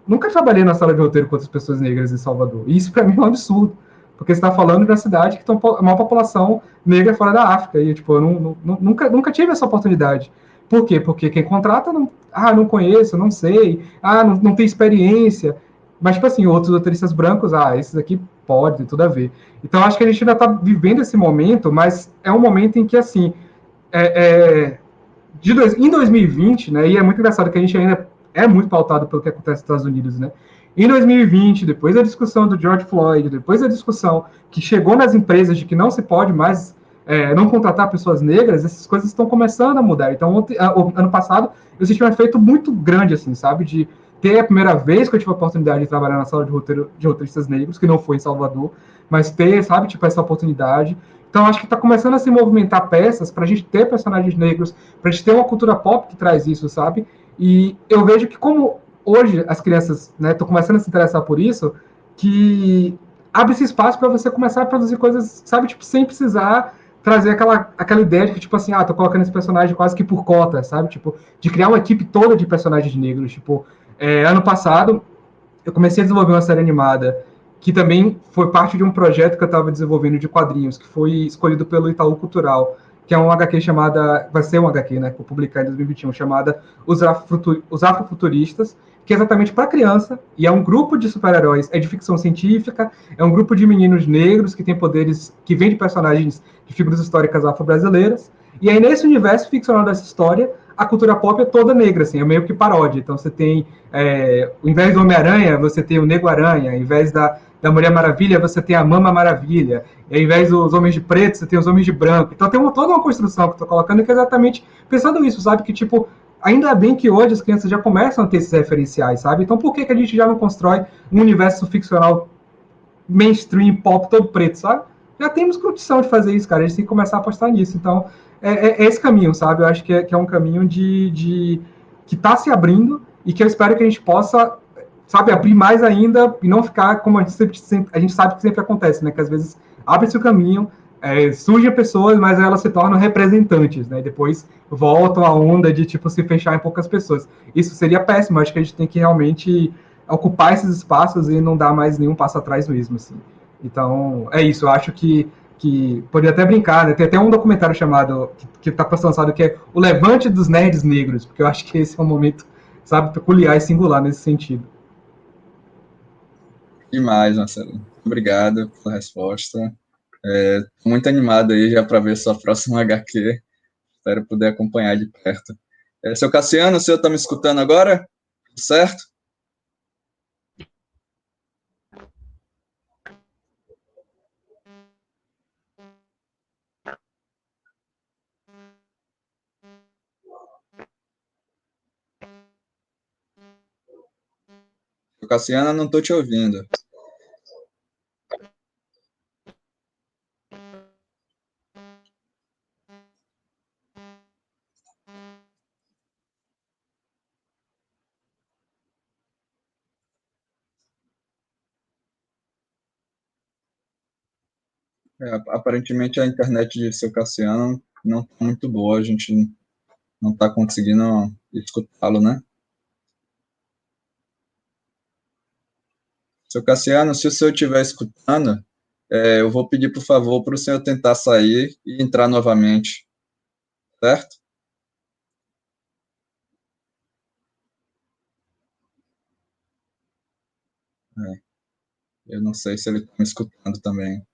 Nunca trabalhei na sala de roteiro com outras pessoas negras em Salvador. E isso para mim é um absurdo, porque você está falando de uma cidade que tem uma população negra fora da África. E tipo, eu nunca tive essa oportunidade. Por quê? Porque quem contrata não conheço, não sei, não tem experiência. Mas, tipo assim, outros roteiristas brancos, esses aqui pode, tem tudo a ver. Então, acho que a gente ainda está vivendo esse momento, mas é um momento em que, assim, é, em 2020, né, e é muito engraçado que a gente ainda é muito pautado pelo que acontece nos Estados Unidos, né? Em 2020, depois da discussão do George Floyd, depois da discussão que chegou nas empresas de que não se pode mais não contratar pessoas negras, essas coisas estão começando a mudar. Então, ano passado, eu senti um efeito muito grande, assim, sabe? De ter a primeira vez que eu tive a oportunidade de trabalhar na sala de roteiristas negros, que não foi em Salvador, mas ter, sabe, tipo, essa oportunidade. Então, acho que está começando a se movimentar peças para a gente ter personagens negros, para a gente ter uma cultura pop que traz isso, sabe? E eu vejo que como hoje as crianças estão começando a se interessar por isso, que abre esse espaço para você começar a produzir coisas, sabe, tipo, sem precisar trazer aquela ideia de que, tipo assim, tô colocando esse personagem quase que por cota, sabe? Tipo, de criar uma equipe toda de personagens negros. Tipo, ano passado, eu comecei a desenvolver uma série animada que também foi parte de um projeto que eu estava desenvolvendo de quadrinhos, que foi escolhido pelo Itaú Cultural, que é um HQ chamada, vai ser um HQ, né, que vou publicar em 2021, chamada Os Afrofuturistas, que é exatamente para criança, e é um grupo de super-heróis, é de ficção científica, é um grupo de meninos negros que tem poderes, que vem de personagens de figuras históricas afro-brasileiras, e aí nesse universo ficcional dessa história, a cultura pop é toda negra, assim, é meio que paródia. Então você tem, ao invés do Homem-Aranha, você tem o Nego-Aranha, ao invés da Mulher Maravilha, você tem a Mama Maravilha, e ao invés dos Homens de Preto, você tem os Homens de Branco. Então tem toda uma construção que eu tô colocando que é exatamente pensando nisso, sabe? Que, tipo, ainda bem que hoje as crianças já começam a ter esses referenciais, sabe? Então por que a gente já não constrói um universo ficcional mainstream, pop, todo preto, sabe? Já temos condição de fazer isso, cara. A gente tem que começar a apostar nisso. Então, é esse caminho, sabe? Eu acho que é um caminho que está se abrindo e que eu espero que a gente possa, sabe, abrir mais ainda e não ficar como a gente sabe que sempre acontece, né? Que às vezes abre-se o caminho, surgem pessoas, mas elas se tornam representantes, né? E depois voltam a onda de, tipo, se fechar em poucas pessoas. Isso seria péssimo. Acho que a gente tem que realmente ocupar esses espaços e não dar mais nenhum passo atrás mesmo, assim. Então, é isso. Eu acho que poderia até brincar, né? Tem até um documentário chamado, que tá para ser lançado, que é O Levante dos Nerds Negros, porque eu acho que esse é um momento, sabe, peculiar e singular nesse sentido.
Demais, Marcelo. Obrigado pela resposta. Tô muito animado aí já para ver sua próxima HQ. Espero poder acompanhar de perto. Seu Cassiano, o senhor está me escutando agora? Certo? Seu Cassiano, não estou te ouvindo. Aparentemente a internet de seu Cassiano não está muito boa, a gente não está conseguindo escutá-lo, né? Seu Cassiano, se o senhor estiver escutando, eu vou pedir, por favor, para o senhor tentar sair e entrar novamente, certo? É, eu não sei se ele está me escutando também.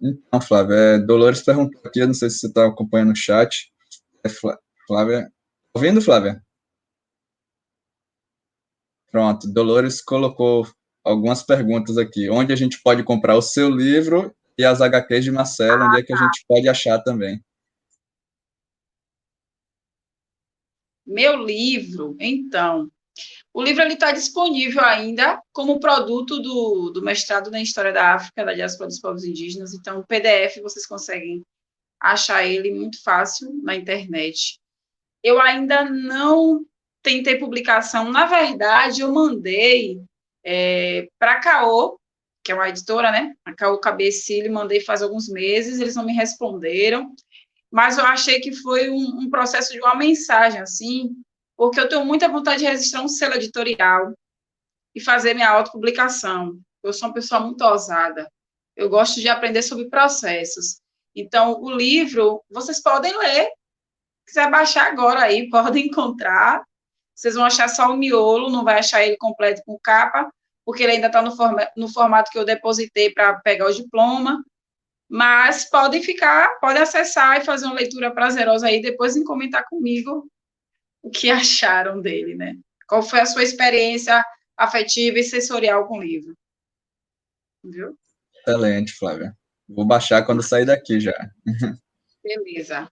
Então, Flávia, Dolores perguntou aqui, eu não sei se você está acompanhando o chat. Flávia, ouvindo, Flávia? Pronto, Dolores colocou algumas perguntas aqui. Onde a gente pode comprar o seu livro e as HQs de Marcelo, onde é que a gente pode achar também?
Meu livro, então, o livro está disponível ainda como produto do mestrado na História da África, da Diáspora dos Povos Indígenas, então o PDF vocês conseguem achar ele muito fácil na internet. Eu ainda não tentei publicação, na verdade, eu mandei para a Caô, que é uma editora, né? A Caô Cabecilho, mandei faz alguns meses, eles não me responderam, mas eu achei que foi um processo de uma mensagem, assim, porque eu tenho muita vontade de registrar um selo editorial e fazer minha autopublicação. Eu sou uma pessoa muito ousada, eu gosto de aprender sobre processos. Então, o livro, vocês podem ler, se quiser baixar agora aí, podem encontrar. Vocês vão achar só o miolo, não vai achar ele completo com capa, porque ele ainda está no formato que eu depositei para pegar o diploma. Mas podem podem acessar e fazer uma leitura prazerosa aí, depois em comentar comigo o que acharam dele, né? Qual foi a sua experiência afetiva e sensorial com o livro? Viu?
Excelente, Flávia. Vou baixar quando sair daqui já.
Beleza.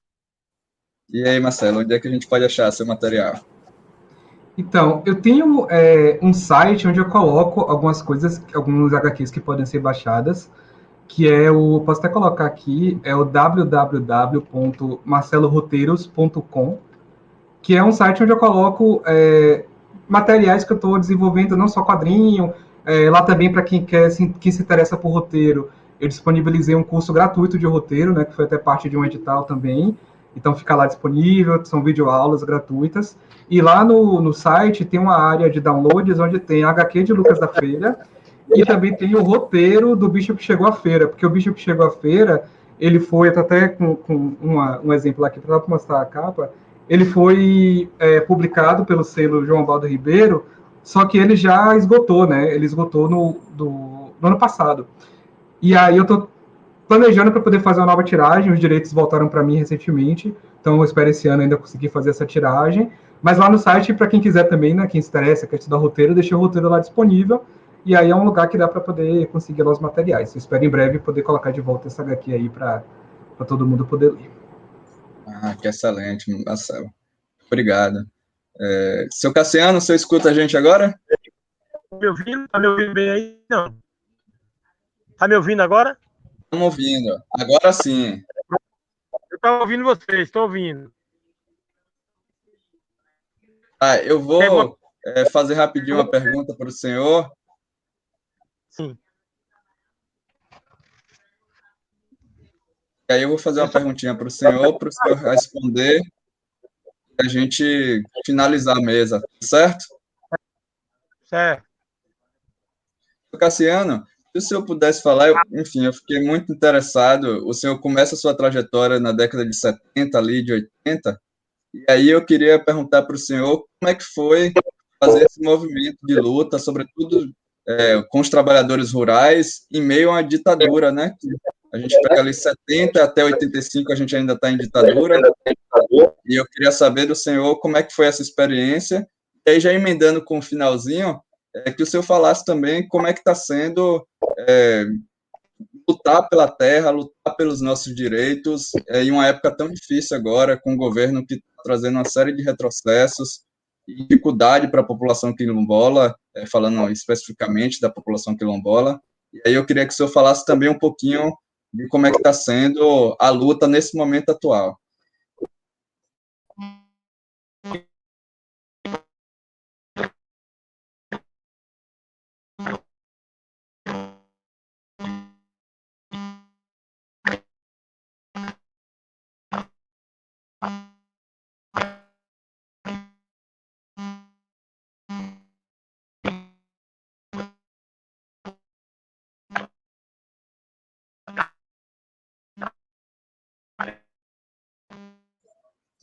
E aí, Marcelo, onde é que a gente pode achar seu material?
Então, eu tenho um site onde eu coloco algumas coisas, alguns HQs que podem ser baixadas, que é posso até colocar aqui, é o www.marceloroteiros.com, que é um site onde eu coloco materiais que eu estou desenvolvendo, não só quadrinho, lá também para quem quem se interessa por roteiro, eu disponibilizei um curso gratuito de roteiro, né, que foi até parte de um edital também, então fica lá disponível, são videoaulas gratuitas, e lá no site tem uma área de downloads onde tem a HQ de Lucas da Feira, e também tem o roteiro do Bicho que Chegou à Feira, porque o Bicho que Chegou à Feira, ele foi, eu tô até com um exemplo aqui para mostrar a capa, ele foi publicado pelo selo João Baldo Ribeiro, só que ele já esgotou, né? Ele esgotou no ano passado. E aí eu estou planejando para poder fazer uma nova tiragem, os direitos voltaram para mim recentemente, então eu espero esse ano ainda conseguir fazer essa tiragem. Mas lá no site, para quem quiser também, né, quem se interessa, quer estudar roteiro, deixei o roteiro lá disponível, e aí é um lugar que dá para poder conseguir lá os materiais. Eu espero em breve poder colocar de volta essa HQ aí para todo mundo poder ler.
Ah, que excelente, Marcelo. Obrigado. Seu Cassiano, você escuta a gente agora?
Tá me ouvindo? Tá me ouvindo bem aí? Não. Tá me ouvindo agora?
Estamos ouvindo. Agora sim.
Eu estava ouvindo vocês, estou ouvindo.
Eu vou fazer rapidinho uma pergunta para o senhor.
Sim.
E aí eu vou fazer uma perguntinha para o senhor responder e a gente finalizar a mesa, certo?
Certo.
Cassiano, se o senhor pudesse falar, enfim, eu fiquei muito interessado, o senhor começa a sua trajetória na década de 70, ali de 80, e aí eu queria perguntar para o senhor como é que foi fazer esse movimento de luta, sobretudo com os trabalhadores rurais, em meio a uma ditadura, né? A gente pega ali 70 até 85, a gente ainda está em ditadura, e eu queria saber do senhor como é que foi essa experiência, e aí já emendando com o finalzinho, que o senhor falasse também como é que está sendo lutar pela terra, lutar pelos nossos direitos, em uma época tão difícil agora, com um governo que está trazendo uma série de retrocessos e dificuldade para a população quilombola, falando especificamente da população quilombola. E aí eu queria que o senhor falasse também um pouquinho de como é que está sendo a luta nesse momento atual.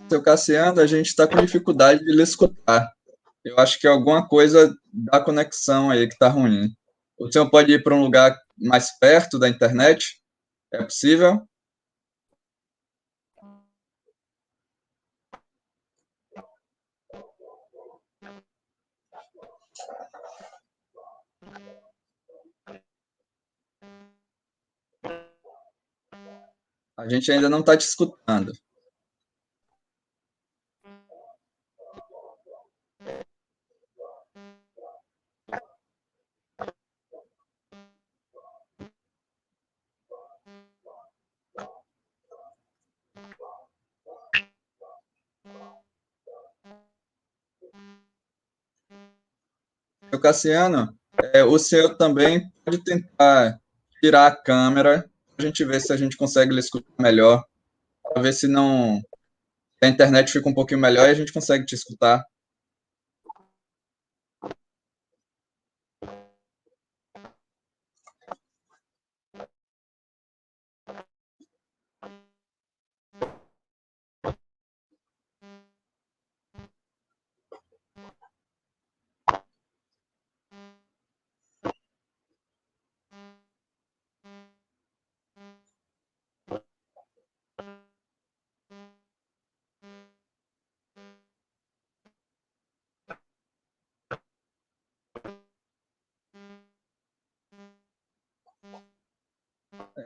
Seu Cassiano, a gente está com dificuldade de lhe escutar. Eu acho que alguma coisa da conexão aí que está ruim. O senhor pode ir para um lugar mais perto da internet? É possível? A gente ainda não está te escutando. Seu Cassiano, o senhor também pode tentar tirar a câmera, para a gente ver se a gente consegue lhe escutar melhor, para ver se não a internet fica um pouquinho melhor e a gente consegue te escutar.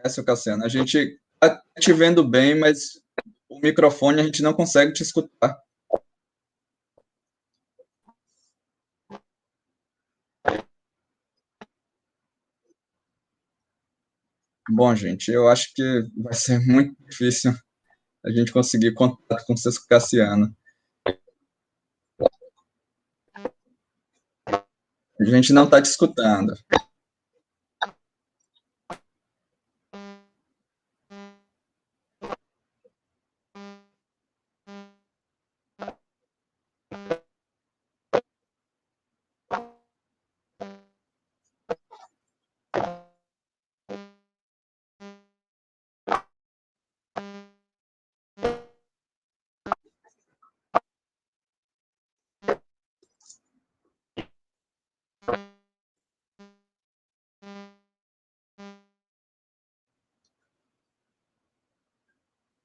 Seu Cassiano, a gente está te vendo bem, mas o microfone a gente não consegue te escutar. Bom, gente, eu acho que vai ser muito difícil a gente conseguir contato com o seu Cassiano. A gente não está te escutando.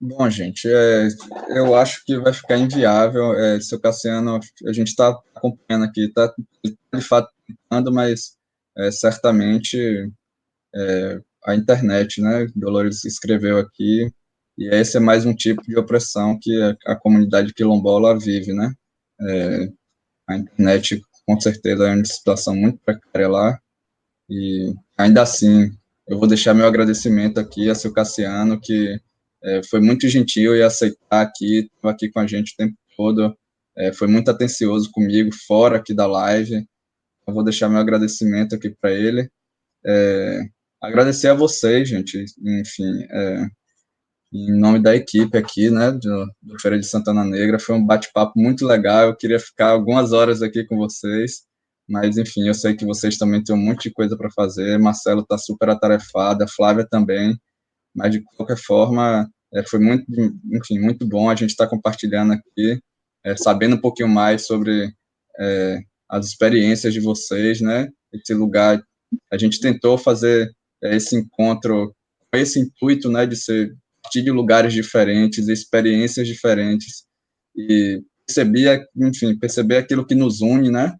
Bom, gente, eu acho que vai ficar inviável. Seu Cassiano, a gente está acompanhando aqui, está de fato tentando, mas certamente a internet, né? Dolores escreveu aqui, e esse é mais um tipo de opressão que a comunidade quilombola vive, né? A internet, com certeza, é uma situação muito precária lá, e ainda assim, eu vou deixar meu agradecimento aqui a seu Cassiano, que foi muito gentil em aceitar aqui, estava aqui com a gente o tempo todo, foi muito atencioso comigo, fora aqui da live. Eu vou deixar meu agradecimento aqui para ele. Agradecer a vocês, gente, enfim, em nome da equipe aqui, né, do Feira de Santana Negra. Foi um bate-papo muito legal. Eu queria ficar algumas horas aqui com vocês, mas, enfim, eu sei que vocês também têm um monte de coisa para fazer. Marcelo está super atarefado, a Flávia também, mas, de qualquer forma, foi muito, enfim, muito bom a gente estar compartilhando aqui, sabendo um pouquinho mais sobre as experiências de vocês, né, esse lugar. A gente tentou fazer esse encontro com esse intuito, né, de ser partir de lugares diferentes, experiências diferentes, e enfim, perceber aquilo que nos une, né,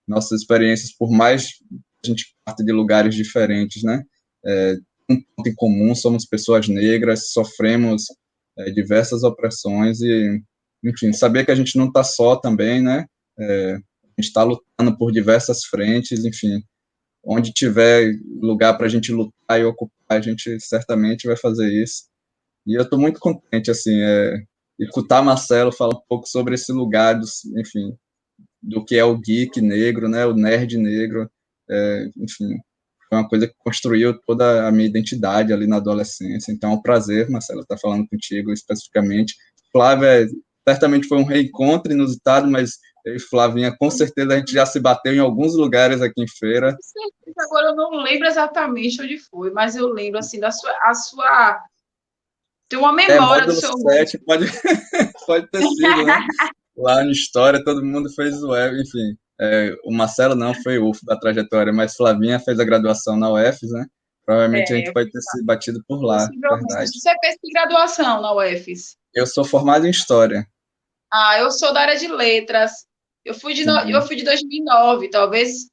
nossas experiências, por mais que a gente parte de lugares diferentes, né, um ponto em comum, somos pessoas negras, sofremos diversas opressões e, enfim, saber que a gente não está só também, né, a gente está lutando por diversas frentes, enfim, onde tiver lugar para a gente lutar e ocupar, a gente certamente vai fazer isso. E eu estou muito contente, assim, escutar Marcelo falar um pouco sobre esse lugar, enfim, do que é o geek negro, né, o nerd negro, enfim, foi uma coisa que construiu toda a minha identidade ali na adolescência. Então, é um prazer, Marcelo, estar falando contigo especificamente. Flávia, certamente foi um reencontro inusitado, mas eu e Flavinha, com certeza, a gente já se bateu em alguns lugares aqui em feira.
Agora eu não lembro exatamente onde foi, mas eu lembro assim a sua tem uma memória do
Módulo
seu
7 pode ter sido, né? Lá na história, todo mundo fez o web, enfim. O Marcelo não foi o UF da trajetória, mas Flavinha fez a graduação na UFES, né? Provavelmente a gente pode ter se batido por lá, verdade.
Você fez que graduação na UFES?
Eu sou formado em História.
Eu sou da área de Letras. Eu fui de 2009, talvez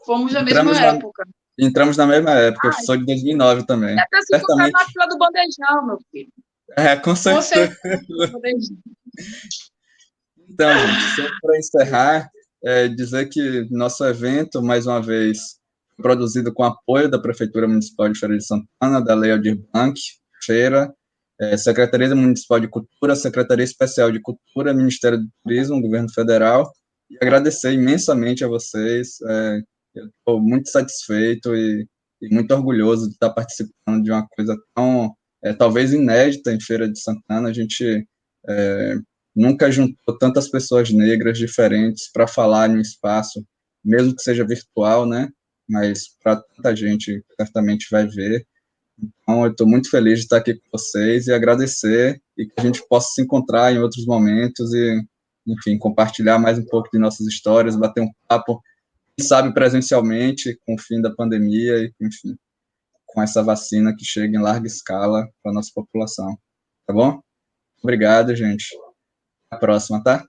fomos da mesma época.
Entramos na mesma época, eu sou de 2009 também.
É para se encontrar na fila do bandejão, meu filho.
Com certeza. Então, gente, só para encerrar, dizer que nosso evento, mais uma vez, foi produzido com apoio da Prefeitura Municipal de Feira de Santana, da Lei Aldir Blanc, Feira, Secretaria Municipal de Cultura, Secretaria Especial de Cultura, Ministério do Turismo, Governo Federal, e agradecer imensamente a vocês. Eu estou muito satisfeito e muito orgulhoso de estar participando de uma coisa tão, talvez inédita em Feira de Santana. A gente nunca juntou tantas pessoas negras diferentes para falar em um espaço, mesmo que seja virtual, né? Mas para tanta gente certamente vai ver. Então, eu estou muito feliz de estar aqui com vocês e agradecer, e que a gente possa se encontrar em outros momentos e, enfim, compartilhar mais um pouco de nossas histórias, bater um papo, quem sabe presencialmente, com o fim da pandemia e, enfim, com essa vacina que chega em larga escala para a nossa população. Tá bom? Obrigado, gente. Até a próxima, tá?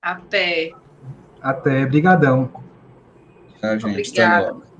Até.
Até, brigadão.
Tchau, gente.
Obrigada.